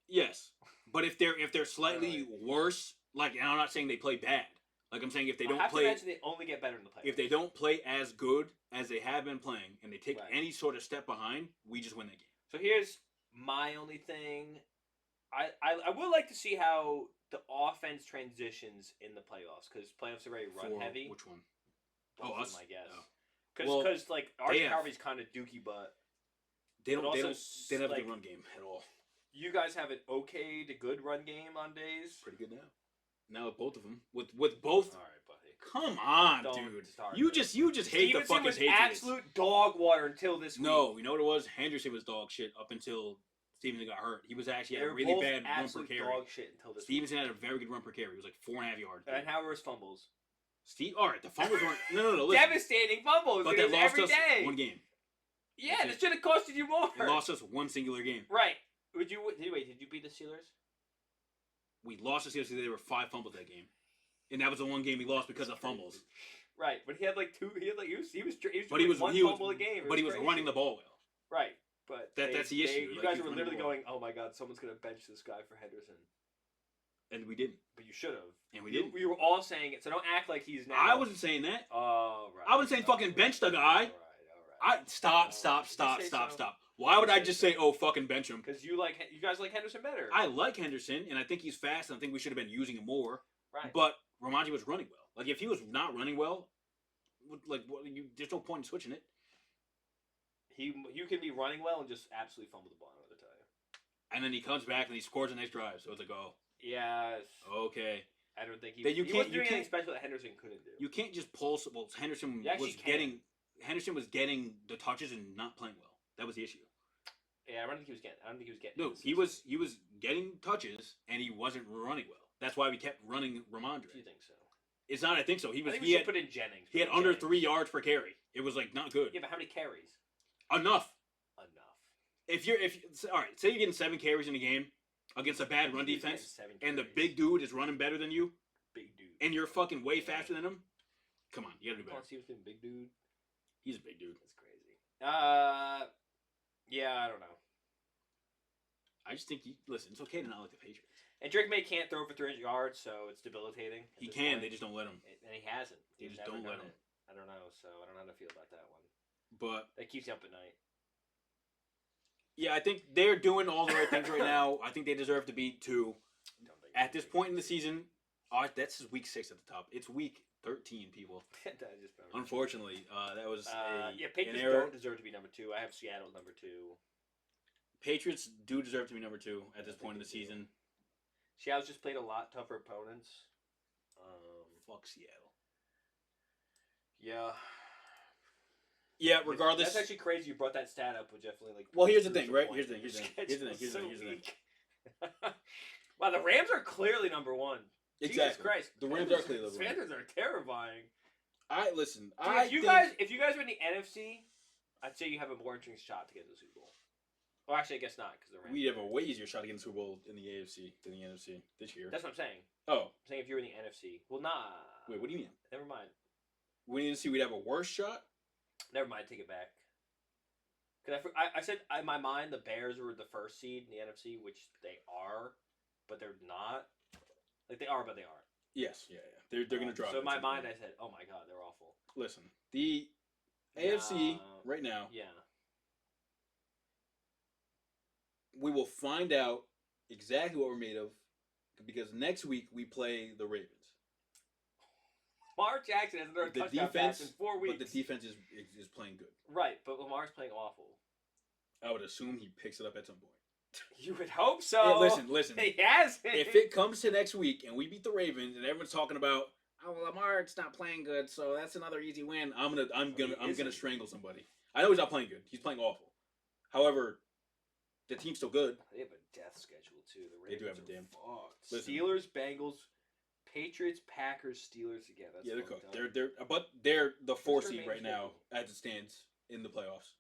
Yes, but if they're slightly worse, like, and I'm not saying they play bad. Like I'm saying if they don't play, I have to imagine they only get better in the playoffs. If they don't play as good as they have been playing, and they take any sort of step behind, we just win that game. So here's my only thing. I would like to see how the offense transitions in the playoffs because playoffs are very run heavy. Which one? both Oh, of us? them, I guess. Oh. Because Well, like our they have- Calvary's kind of dookie, but They don't. But They also, don't. They don't have a like- good run game at all. you guys have an okay to good run game on days. Pretty good now. Now with both of them, with both. All right, buddy. Come on, Don't dude. start You this. just hate the Stevenson fucking was Patriots. absolute dog water until this week. No, you know what it was? Henderson was dog shit up until Stevenson got hurt. He was actually They had a were really both bad run per absolute carry. dog shit until this Stevenson had a very good run per carry. It was like 4.5 yards. week. And how were his fumbles? All right, the fumbles weren't. No. Listen, Devastating fumbles. but It that was lost every us day. one game. Yeah, That's that it. should have costed you more. It lost us one singular game. Right. Did you beat the Steelers? We lost the Steelers because there were 5 fumbles that game, and that was the one game we lost because of fumbles. Right, but he had like two. He was But he was one he was fumble a game. It but he was crazy. running the ball well. Right, but That's the issue. You Like, guys he's were running literally the ball. going, "Oh my God, someone's gonna bench this guy for Henderson," And we didn't. but you should have. And we You- didn't. We were all saying it, so don't act like he's now. I wasn't saying that. Oh right. I wasn't saying fucking bench the guy. All right. Stop. Did you say so? Why would You I say just so. say, oh, fucking bench him? Because you guys like Henderson better. I like Henderson, and I think he's fast, and I think we should have been using him more. right. But Ramondre was running well. Like, if he was not running well, there's no point in switching it. You can be running well and just absolutely fumble the ball. I to tell you. And then he comes back and he scores the next drive. So it's like, oh, Yes. okay. I don't think he. That you he can't- wasn't you doing anything can't- special that Henderson couldn't do. You can't just pull. Well, Henderson You actually was can. getting the touches and not playing well. That was the issue. Yeah, I don't think he was getting. No, he was getting touches and he wasn't running well. That's why we kept running Ramondre. Do you think so? It's not. I think so. I think we He should had put in Jennings. he had Put in under Jennings. 3 yards per carry. It was like not good. Yeah, but how many carries? Enough. Enough. All right, say you're getting 7 carries in a game against a bad run He was getting defense, 7 and the carries. big dude is running better than you, big dude. and you're fucking way faster than him. Come on, you gotta do better. Stevenson, big dude. He's a big dude. That's crazy. Yeah, I don't know. I just think listen. It's okay to not like the Patriots. And Drake May can't throw for 300 yards, so it's debilitating. at He this can. point. They just don't let him. And he hasn't. They He's just never don't let done him. it. I don't know, so I don't know how to feel about that one. But That keeps you up at night. yeah, I think they're doing all the right things right now. I think they deserve to beat 2. Don't think At this point in the season, that's week 6 at the top. It's week 13, people. That just bothered me. Unfortunately, that was Yeah, an Patriots error. don't deserve to be number 2. I have Seattle at number 2. Patriots do deserve to be number 2 at this I point in the think they do. season. Seattle's just played a lot tougher opponents. Fuck Seattle. Yeah. Yeah, regardless. That's actually crazy you brought that stat up with definitely like. Well, here's the proves thing, your right? point. Here's the thing, here's the thing, Your here's the thing, schedule's here's the thing, so weak. Wow, the Rams are clearly number 1. Jesus Exactly. Christ. The Rams are clearly number 1. Panthers are terrifying. Listen. Dude, if you guys were in the NFC, I'd say you have a more interesting shot to get to the Super Bowl. Well, actually, I guess not because the Rams. We have a way easier shot to get in the Super Bowl in the AFC than the NFC this year. That's what I'm saying. Oh, I'm saying if you were in the NFC. Well, nah. wait, what do you mean? Never mind. We didn't see we'd have a worse shot. Never mind. Take it back. Because I said in my mind the Bears were the first seed in the NFC, which they are, but they're not. Like they are, but they aren't. Yes, yeah. They're gonna drop. So in at my some mind, point. I said, "Oh my God, they're awful." Listen, the AFC Nah. right now, Yeah. we will find out exactly what we're made of because next week we play the Ravens. Lamar Jackson has another The touchdown pass in 4 weeks. but the defense is playing good. Right, but Lamar's playing awful. I would assume he picks it up at some point. You would hope so. Hey, listen. He has it. If it comes to next week and we beat the Ravens and everyone's talking about, oh, Lamar's not playing good, so that's another easy win, I'm gonna strangle somebody. I know he's not playing good. He's playing awful. However, the team's still good. They have a death schedule too. The They do Ravens have a damn- fucked. Listen. Steelers, Bengals, Patriots, Packers, Steelers again. That's Yeah, they're fucked cooked. up. They're the 4 their seed main right now schedule? as it stands in the playoffs.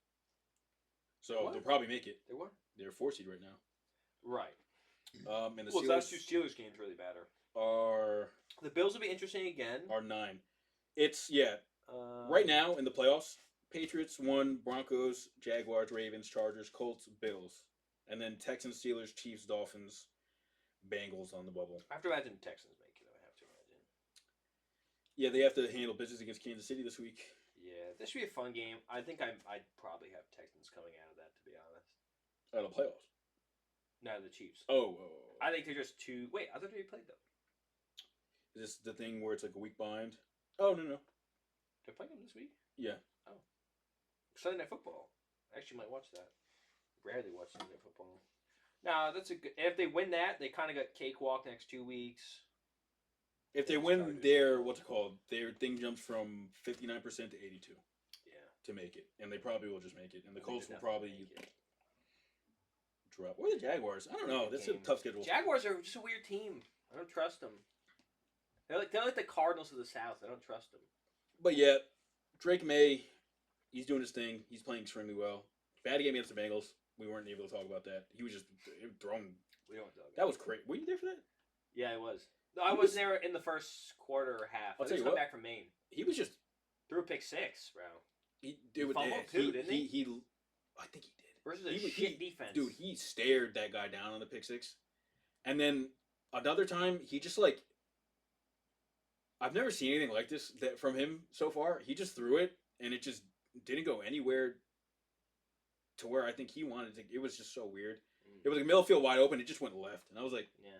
So What? they'll probably make it. They won. They're 4 seed right now. Right. And the Well, those two Steelers Steelers games really matter. are The Bills will be interesting again. 9. It's right now in the playoffs. Patriots 1, Broncos, Jaguars, Ravens, Chargers, Colts, Bills, and then Texans, Steelers, Chiefs, Dolphins, Bengals on the bubble. I have to imagine the Texans make it. I have to imagine. Yeah, they have to handle business against Kansas City this week. Yeah, this should be a fun game. I think I'd probably have Texans coming out of that, to be honest. Out of the playoffs. No, the Chiefs. Oh. I think they're just too. Wait, I thought they played them. Is this the thing where it's like a week behind? Oh, no. They're playing them this week? Yeah. Oh. Sunday Night Football. I actually might watch that. Rarely watch Sunday Night Football. No, that's a good... If they win that, they kind of got cakewalk next 2 weeks. If they win their, what's it called, their thing jumps from 59% to 82. Yeah. To make it. And they probably will just make it. And the Colts will definitely probably make it. drop. Or the Jaguars. I don't know. That's a tough schedule. Jaguars are just a weird team. I don't trust them. They're like the Cardinals of the South. I don't trust them. But yeah, Drake May, he's doing his thing. He's playing extremely well. Bad game against the Bengals. We weren't able to talk about that. He was just throwing. We don't talk about that was crazy. Were you there for that? Yeah, I was. No, I wasn't there in the first quarter or half. I'll I tell just you come what. back from Maine. He was just Threw a pick 6, bro. He fumbled too, didn't he? I think he did. Versus a shit defense. Dude, he stared that guy down on the pick 6. And then another time, he just like... I've never seen anything like this from him so far. He just threw it, and it just didn't go anywhere to where I think he wanted to. It was just so weird. It was like middle field wide open. It just went left. And I was like... Yeah.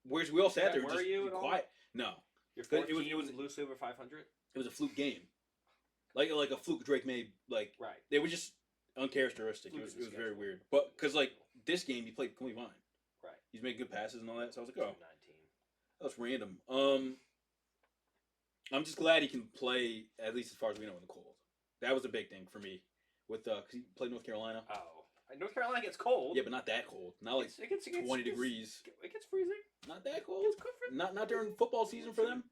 We all sat there Were just you quiet. No. Your fourth it was lose over 500? It was a fluke game. Like a fluke Drake made. Like, right. They were just uncharacteristic. It was very weird. But, because, like, this game, he played completely fine. Right. He's making good passes and all that. So I was like, oh. 19. That was random. I'm just glad he can play, at least as far as we know, in the cold. That was a big thing for me. With, because he played North Carolina. Oh. North Carolina gets cold. Yeah, but not that cold. Not like it gets 20 degrees. It gets freezing. Not that cold. It's good for Not during football season for them.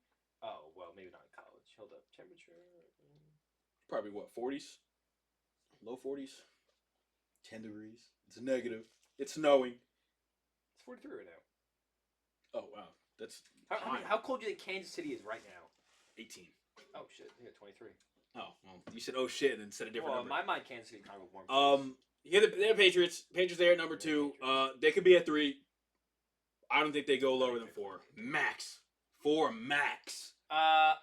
Oh, well, maybe not in college. Hold up. Temperature. Probably what, 40s? Low 40s? 10 degrees. It's negative. It's snowing. It's 43 right now. Oh, wow. That's how cold do you think Kansas City is right now? 18. Oh, shit. They got 23. Oh, well, you said, oh, shit, and then said a different number. In my mind, Kansas City kind of warm. Yeah, they're Patriots. Patriots there at number 2. They could be at 3. I don't think they go lower than 4. Max. 4 max. I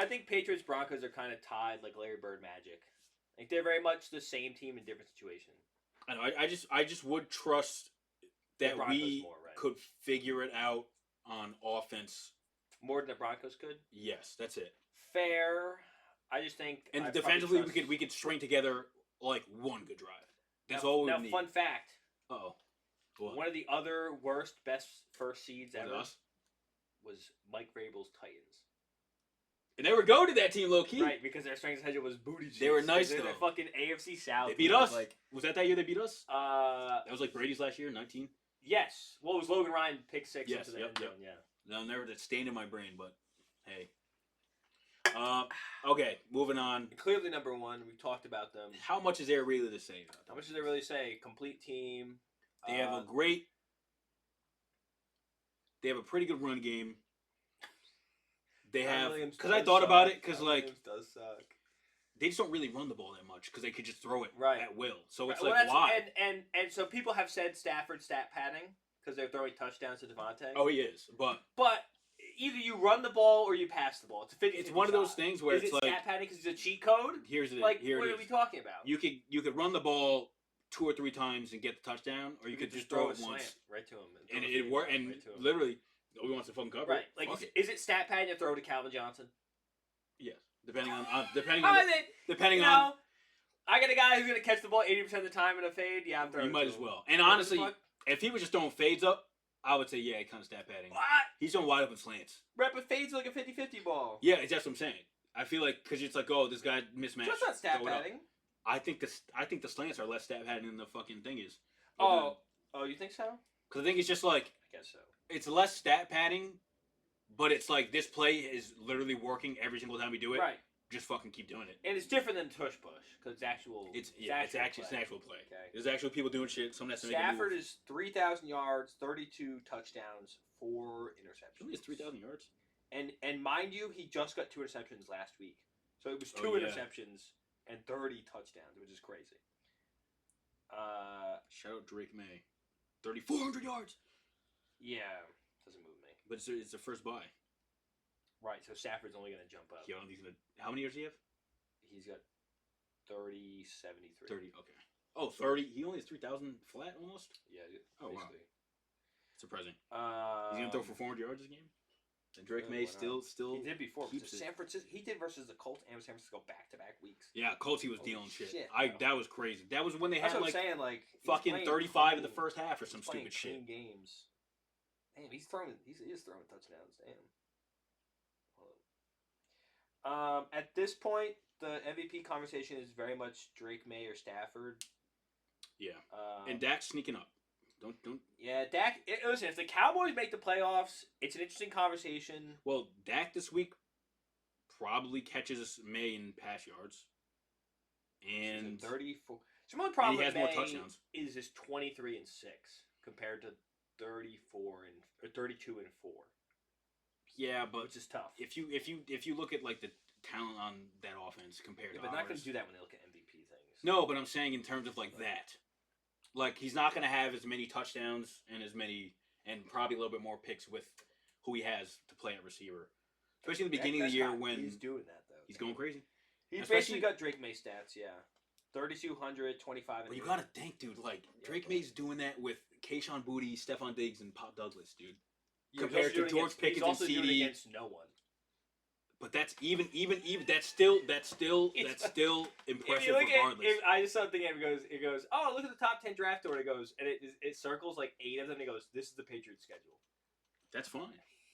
think Patriots Broncos are kind of tied like Larry Bird Magic. Like they're very much the same team in different situations. I know. I just would trust that we could figure it out on offense more than the Broncos could. Yes, that's it. Fair. I just think. And defensively, we could string together like one good drive. That's all we need. Now, fun fact. Uh-oh. One of the other best first seeds ever us? Was Mike Vrabel's Titans. And they were go to that team low key. Right, because their strength schedule was booty cheeks. They were nice though. They're fucking AFC South. They beat us. Was that year they beat us? That was like Brady's last year, 19. Yes. Well, it was Logan Ryan pick 6 yes, into the end zone. Yeah. No, never that stain in my brain, but hey. Okay, moving on. Clearly number 1. We talked about them. How much is there really to say? How much does there really say? Complete team. They have a pretty good run game. They have, because I thought about it, because like does suck. They just don't really run the ball that much because they could just throw it at will. So it's why? And so people have said Stafford stat padding because they're throwing touchdowns to Devontae. Oh, he is, but either you run the ball or you pass the ball. It's a 50-50 It's one of those things where it's like stat padding because it's a cheat code. Here's the what are we talking about? You could run the ball 2 or 3 times and get the touchdown, or you could just throw it once right to him, and it worked. And literally, nobody wants to fucking cover. Right, like is it stat padding to throw to Calvin Johnson? Yes, depending on. I got a guy who's gonna catch the ball 80% of the time in a fade. Yeah, I'm throwing. You might as well. And honestly, if he was just throwing fades up, I would say yeah, kind of stat padding. What? He's throwing wide open slants. Right, but fades like a 50-50 ball. Yeah, that's what I'm saying. I feel like because it's like, oh, this guy mismatched. That's not stat padding. I think the slants are less stat padding than the fucking thing is. Oh, you think so? Because I think it's just like I guess so. It's less stat padding, but it's like this play is literally working every single time we do it. Right. Just fucking keep doing it. And it's different than tush push because it's actual. It's an actual play. Okay. There's actual people doing shit. Someone has to Stafford is 3,000 yards, 32 touchdowns, 4 interceptions. Really, it's 3,000 yards. And mind you, he just got 2 interceptions last week, so it was 2 interceptions and 30 touchdowns, which is crazy. Shout out Drake May, 3,400 yards. Yeah, doesn't move me. But it's the first bye. Right, so Stafford's only going to jump up. Yeah, he's gonna. How many years do you have? He's got 30, 73. 30, okay. Oh, 30. He only has 3,000 flat almost? Yeah, oh, basically. Wow. Surprising. He's going to throw for 400 yards this game? And Drake May still he did before. keeps it. San Francisco. He did versus the Colts and San Francisco back-to-back weeks. Yeah, Colts. He was Holy dealing shit. shit, That was crazy. That was when they That's had what like I'm saying. Like fucking he's playing 35 in the clean. first half or some He's playing stupid shit. clean games. Damn, he's throwing. He is throwing touchdowns. Damn. Hold on. At this point, the MVP conversation is very much Drake May or Stafford. Yeah. And Dak's sneaking up. Don't. Yeah, Dak. Listen, if the Cowboys make the playoffs, it's an interesting conversation. Well, Dak this week probably catches May in pass yards. And 34. So my problem he has with more May touchdowns. is his 23-6 compared to 32-4. Yeah, but Which is tough. if you look at like the talent on that offense compared to but ours, not going to do that when they look at MVP things. No, but I'm saying in terms of like that, like he's not going to have as many touchdowns and probably a little bit more picks with who he has to play at receiver, especially in the beginning of the year when he's doing that though. He's going crazy. He Especially, basically got Drake May stats, yeah. 3,200, 25. But you gotta think, dude. Like Drake May's doing that with Kayshon Boutte, Stephon Diggs, and Pop Douglas, dude. Compared to George Pickens and CD. He's also doing against no one. But that's even that's still impressive regardless. I just saw the thing. It goes. Oh, look at the top 10 draft order. It goes and it circles like 8 of them. It goes. This is the Patriots schedule. That's fine.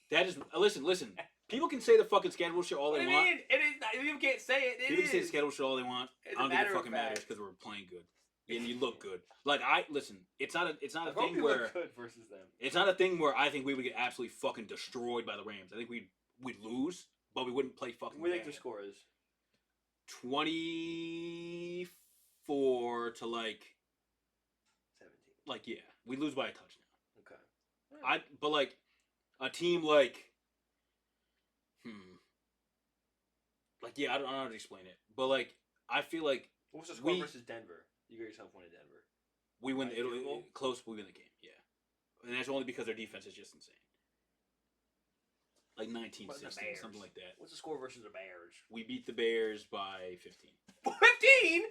That is listen. People can say the fucking schedule shit all they want. It is. People can't say it. People can say the schedule shit all they want. I don't think it fucking matters because we're playing good and you look good. Like it's not a thing where look good versus them. It's not a thing where I think we would get absolutely fucking destroyed by the Rams. I think we'd lose, but we wouldn't play fucking. What do you bad. think their score is? 24 to like 17. Like yeah, we lose by a touchdown. Okay. But like a team like like yeah, I don't know how to explain it, but like I feel like what's the score versus Denver? You got yourself one in Denver. We win. It'll close. We win the game. Yeah, and that's only because their defense is just insane. Like 19-16, something like that. What's the score versus the Bears? We beat the Bears by 15. 15?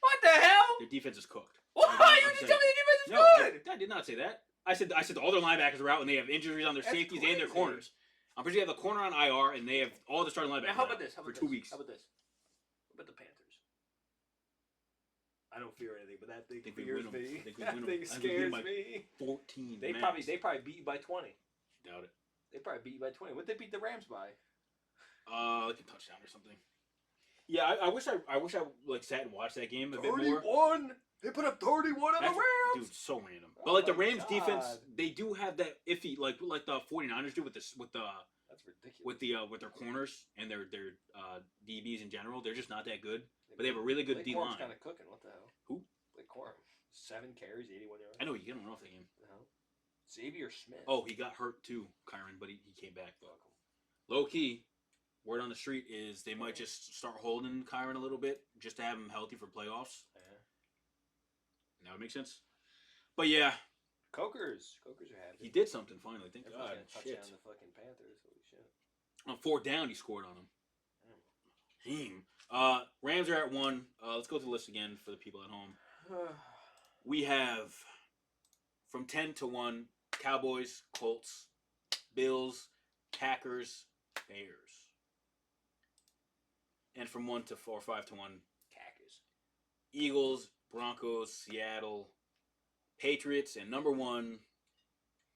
What the hell? Their defense is cooked. What? You just told me the defense is good. I did not say that. I said all their linebackers are out and they have injuries on their safeties and their corners. I'm pretty sure they have the corner on IR and they have all the starting linebackers. Now, how about this? For 2 weeks. How about this? What about the Panthers? I don't fear anything, but that thing fears me. That thing scares me. 14. They probably beat you by 20. Doubt it. They probably beat you by 20. What'd they beat the Rams by? Like a touchdown or something. Yeah, I wish I like sat and watched that game a bit more. 31. They put up 31 on the Rams. Dude, so random. But like the Rams defense, they do have that iffy like the 49ers do with the that's ridiculous. With their corners and their DBs in general. They're just not that good. But they have a really good D line. kind of cooking. What the hell? Who? Blake Corum. 7 carries, 81 yards. I know you get him off the game. The hell? Xavier Smith. Oh, he got hurt too, Kyron, but he came back. Low key, word on the street is they might just start holding Kyron a little bit just to have him healthy for playoffs. Yeah. That would make sense. But yeah. Cokers are happy. He did something finally. Thank God. Touchdown the fucking Panthers. Holy shit. On 4th down, he scored on him. Rams are at 1. Let's go through the list again for the people at home. We have from 10 to 1, Cowboys, Colts, Bills, Packers, Bears. And from 1 to 4, 5 to 1, Packers, Eagles, Broncos, Seattle, Patriots, and number 1,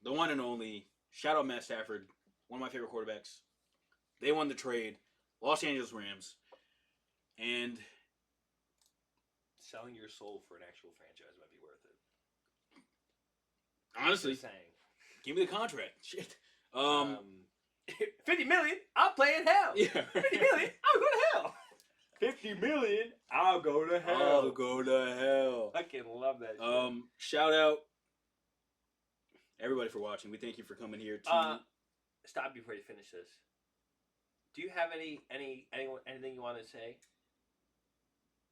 the one and only, shout out Matt Stafford, one of my favorite quarterbacks. They won the trade, Los Angeles Rams, and selling your soul for an actual franchise might be worth it. Honestly, give me the contract. Shit. 50 million, I'll play in hell. Yeah. 50 million, I'll go to hell. 50 million, I'll go to hell. I'll go to hell. I can love that shit. Shout out everybody for watching. We thank you for coming here to stop before you finish this. Do you have anything you want to say?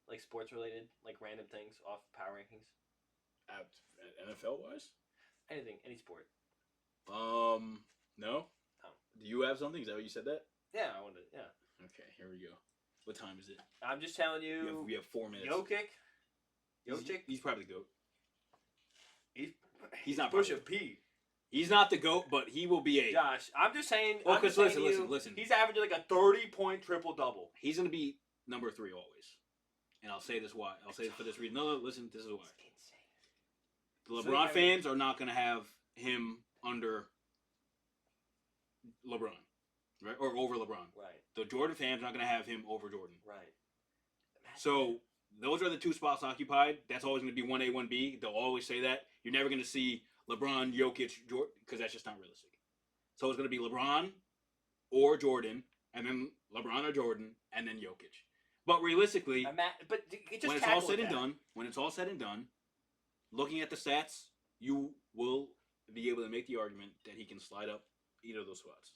Like sports related, like random things off power rankings? NFL wise? Anything, any sport. No. Do you have something? Is that what you said that? Yeah, I wanted. Yeah. Okay, here we go. What time is it? I'm just telling you. We have 4 minutes. Jokic. He's probably the GOAT. He's not Push a P. He's not the GOAT, but he will be a... Josh, I'm just saying... Well, I'm just because saying listen. He's averaging like a 30-point triple-double. He's going to be number 3 always. And I'll say this why. I'll say it for this reason. No, listen, this is why. The LeBron fans are not going to have him under LeBron. Right? Or over LeBron. Right. The Jordan fans are not going to have him over Jordan. Right. So, those are the 2 spots occupied. That's always going to be 1A, 1B. They'll always say that. You're never going to see LeBron, Jokic, Jordan, because that's just not realistic. So, it's going to be LeBron or Jordan, and then LeBron or Jordan, and then Jokic. But realistically, when it's all said and done, looking at the stats, you will be able to make the argument that he can slide up either of those spots.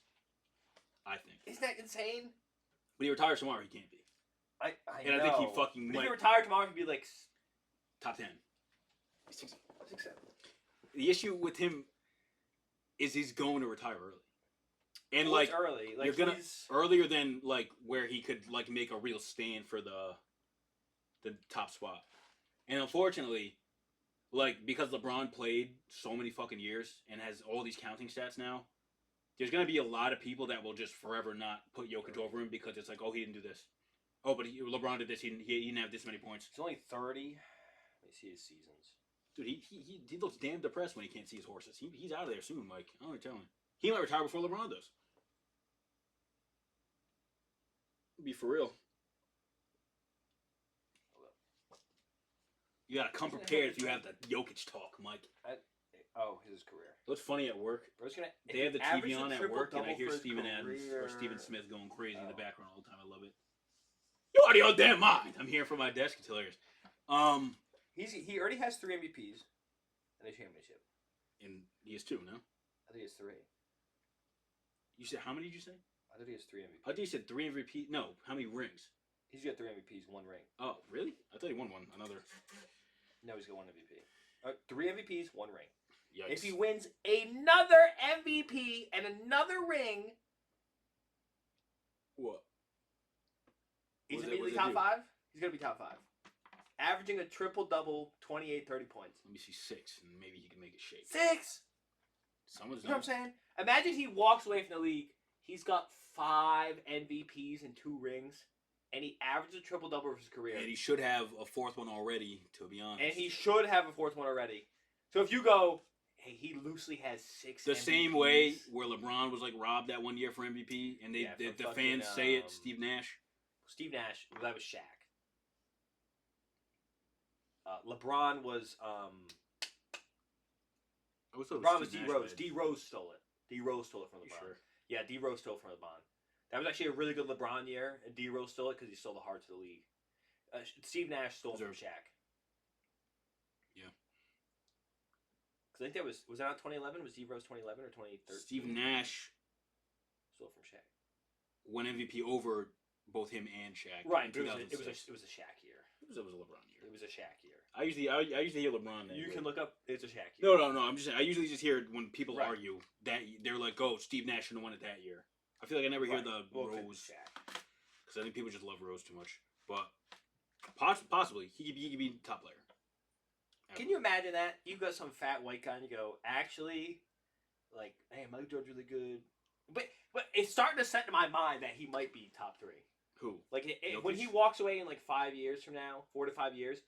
I think. Isn't that insane? When he retires tomorrow, he can't be. I know. think he fucking but might. If he retired tomorrow, he'd be like top 10. 6, 7. The issue with him is he's going to retire early. And well, it's early. Like you're gonna earlier than like where he could like make a real stand for the top spot. And unfortunately, like because LeBron played so many fucking years and has all these counting stats now, there's gonna be a lot of people that will just forever not put Jokic over him because it's like, oh, he didn't do this. Oh, but LeBron did this. He didn't have this many points. He's only 30. Let me see his seasons. Dude, he looks damn depressed when he can't see his horses. He's out of there soon, Mike. I'm telling you. He might retire before LeBron does. Be for real. You gotta come prepared if you have the Jokic talk, Mike. His career. What's funny at work? They have the TV on at work, and I hear Steven Adams or Steven Smith going crazy in the background all the time. I love it. You out of your damn mind! I'm here for my desk. It's hilarious. He already has 3 MVPs and a championship. And he has 2, no? I think he has 3. You said how many did you say? I thought he has 3 MVPs. I thought you said 3 MVP. No, how many rings? He's got 3 MVPs, 1 ring. Oh, really? I thought he won one. Another. No, he's got 1 MVP. 3 MVPs, 1 ring. Yikes. If he wins another MVP and another ring, what? He's immediately top 5. He's gonna be top 5, averaging a triple-double, 28, 30 points. Let me see 6, and maybe he can make it shake. 6. Someone's You know what I'm saying? Imagine he walks away from the league. He's got 5 MVPs and 2 rings, and he averages a triple-double for his career. And he should have a 4th one already, to be honest. And he should have a 4th one already. So if you go, hey, he loosely has 6 the MVPs. same way where LeBron was like robbed that one year for MVP, and the fans say it, Steve Nash. Steve Nash, well, that was Shaq. LeBron was LeBron was D Rose. D Rose stole it. D Rose stole it from LeBron. Sure? Yeah, D Rose stole it from LeBron. That was actually a really good LeBron year, and D Rose stole it because he stole the heart to the league. Steve Nash stole it from Shaq. Yeah. Because I think that was that not 2011? Was D Rose 2011 or 2013? Steve Nash stole it from Shaq. Won MVP over both him and Shaq. Right, it was a Shaq year. It was a LeBron year. It was a Shaq year. I usually hear LeBron. You can look up. It's a Shaq year. No. I'm just saying. I usually just hear when people argue that they're like, "Oh, Steve Nash should have won it that year." I feel like I never hear the Rose because I think people just love Rose too much. But possibly he could be top player. Can you imagine that? You've got some fat white guy and you go, actually, like, hey, Mike Jordan's really good. But it's starting to set in my mind that he might be top 3. Who? Like, when he walks away in, like, 5 years from now, 4 to 5 years.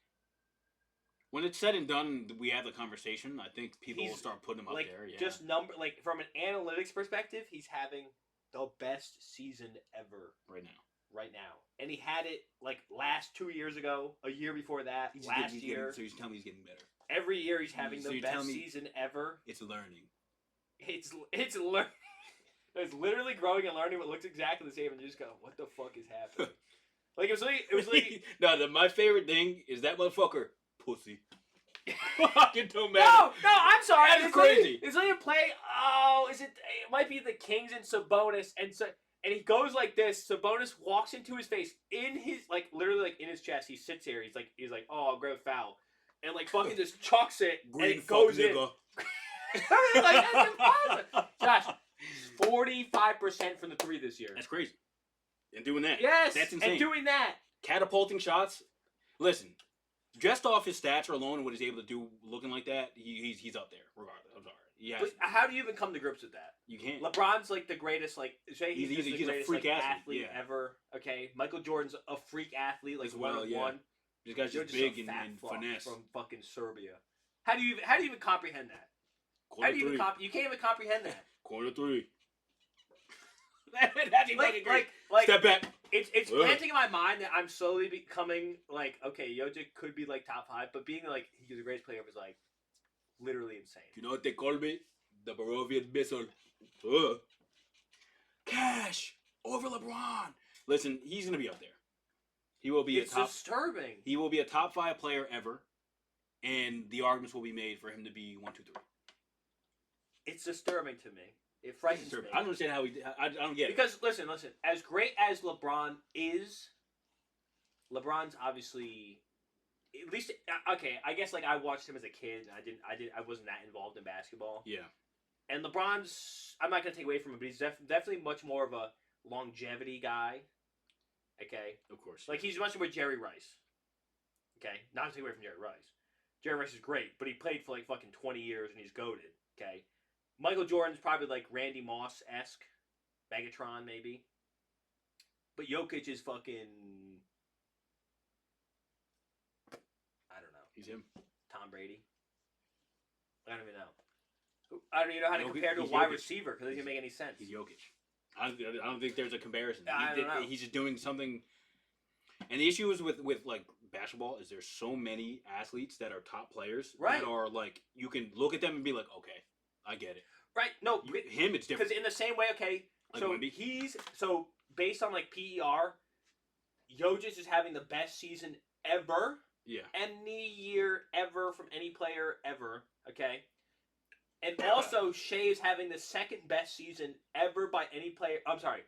When it's said and done, we have the conversation. I think people will start putting him up there. Yeah. Just from an analytics perspective, he's having the best season ever. Right now. And he had it, like, last 2 years ago, a year before that, last year. So you're telling me he's getting better. Every year he's having the best season ever. It's learning. It's learning. It's literally growing and learning, but looks exactly the same, and you just go, "What the fuck is happening?" Like it was like. No, my favorite thing is that motherfucker pussy. Fucking don't matter. No, I'm sorry. That's crazy. It's like a play. Oh, it might be the Kings and Sabonis, and he goes like this. Sabonis walks into his face in his literally in his chest. He sits here. He's like, "Oh, I'll grab a foul," and fucking just chucks it and it goes in. That's impossible. Josh. 45% from the 3 this year. That's crazy. And doing that. Yes. That's insane. And doing that. Catapulting shots. Listen, just off his stats alone and what he's able to do looking like that, he's up there, regardless. I'm sorry. Yes. But how do you even come to grips with that? You can't. LeBron's like the greatest, like say he's He's the a greatest freak like, athlete, yeah. ever. Okay, Michael Jordan's a freak athlete, like As well, one of yeah. one. This guy's You're just big a fat and fuck finesse. from fucking Serbia. How do you even comprehend that? Corner How do you three. even you can't even comprehend that. Corner three. like Step back. It's planting in my mind that I'm slowly becoming like, okay, Jokic could be like top 5, but being like he's the greatest player was like literally insane. You know what they call me? The Barovian missile. Cash over LeBron. Listen, he's gonna be up there. He will be It's disturbing. He will be a top 5 player ever, and the arguments will be made for him to be 1, 2, 3. It's disturbing to me. It frightens me. I don't understand how I don't get it. Because listen, as great as LeBron is, LeBron's obviously at least okay. I guess like I watched him as a kid. And I wasn't that involved in basketball. Yeah. And LeBron's, I'm not gonna take away from him, but he's definitely much more of a longevity guy. Okay. Of course. Like he's much more Jerry Rice. Okay. Not to take away from Jerry Rice. Jerry Rice is great, but he played for like fucking 20 years and he's goated. Okay. Michael Jordan's probably like Randy Moss-esque. Megatron, maybe. But Jokic is fucking... I don't know. He's him. Tom Brady. I don't even know. I don't even know how to compare to a he's wide Jokic. receiver because it doesn't make any sense. He's Jokic. I don't think there's a comparison. I don't know. He's just doing something. And the issue is with like basketball is there's so many athletes that are top players that are like you can look at them and be like, okay, I get it. Right? No, him it's different. Because in the same way, okay, like so Wemby. so based on like PER, Jokic is having the best season ever. Yeah. Any year ever from any player ever. Okay. And also, Shea is having the second best season ever by any player. I'm sorry.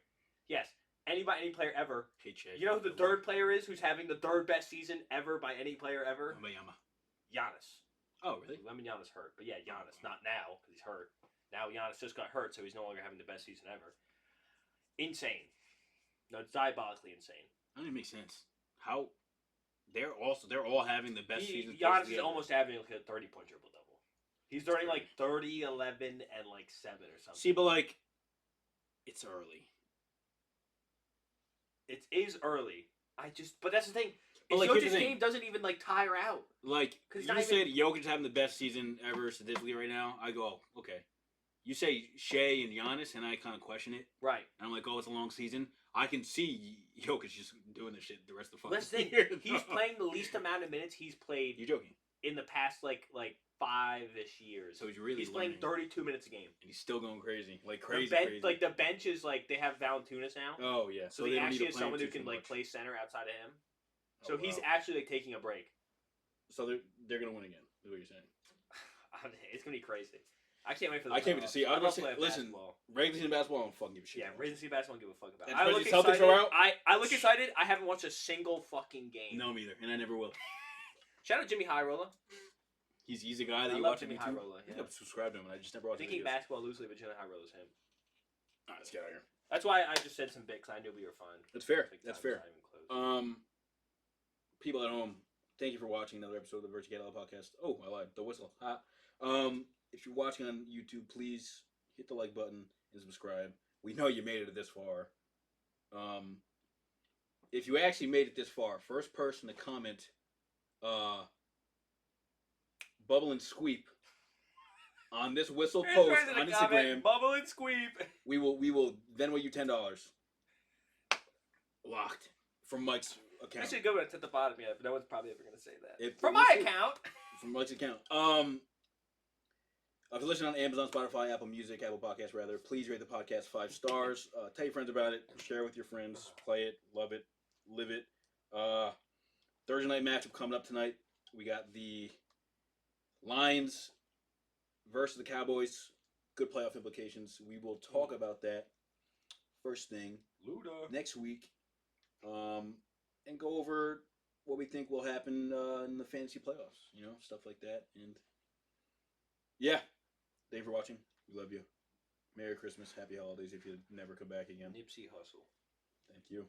Yes. Any player ever. Hey, Shea. You know who the third player is who's having the third best season ever by any player ever? Giannis. Oh, really? Giannis hurt. But yeah, Giannis. Not now, because he's hurt. Now Giannis just got hurt, so he's no longer having the best season ever. Insane. No, it's diabolically insane. That doesn't make sense. How... They're all having the best season. Giannis is almost having like a 30-point triple double. He's starting like 30, 11, and like 7 or something. See, but like, it's early. It is early. But that's the thing. Like, Jokic's game doesn't even like tire out. Like you said, Jokic's having the best season ever statistically right now. I go, oh, okay. You say Shea and Giannis, and I kind of question it. Right. And I'm like, oh, it's a long season. I can see Jokic just doing this shit the rest of the fucking Let's think. He's playing the least amount of minutes he's played. You're joking. In the past like 5-ish years. So he's playing 32 minutes a game. And he's still going crazy. Like crazy. Like the bench is like they have Valanciunas now. Oh yeah. So they actually have someone who can like play center outside of him. So he's actually like taking a break. So they're gonna win again. Is what you're saying? It's gonna be crazy. I can't wait for the I can't wait to see. I love listen, basketball. Regular season basketball, I don't fucking give a shit. Yeah, regular season basketball, I don't give a fuck about. And I look Celtics excited. are out? I look excited. I haven't watched a single fucking game. No, me either, and I never will. Shout out Jimmy High Roller. He's a guy that I you love watch on Jimmy YouTube. High Roller. Yeah. I've subscribed to him, and I just never watched his Thinking videos. basketball loosely, but Jimmy High Roller's him. Alright, let's get out of here. That's why I just said some bits. I knew we were fine. That's fair. Like, That's fair. People at home, thank you for watching another episode of the Virtue Catalogue podcast. Oh, I lied. The whistle. If you're watching on YouTube, please hit the like button and subscribe. We know you made it this far. If you actually made it this far, first person to comment Bubble and Squeep on this whistle post on Instagram. Bubble and Squeep. We will Venmo you $10. Locked from Mike's account. I should go at the bottom yet, but no one's probably ever going to say that. From my account. From Mike's account. If you're listening on Amazon, Spotify, Apple Music, Apple Podcasts, rather, please rate the podcast 5 stars. Tell your friends about it. Share it with your friends. Play it. Love it. Live it. Thursday night matchup coming up tonight. We got the Lions versus the Cowboys. Good playoff implications. We will talk about that first thing next week. And go over what we think will happen in the fantasy playoffs. You know, stuff like that. And yeah. Thank you for watching. We love you. Merry Christmas. Happy holidays if you never come back again. Nipsey Hussle. Thank you.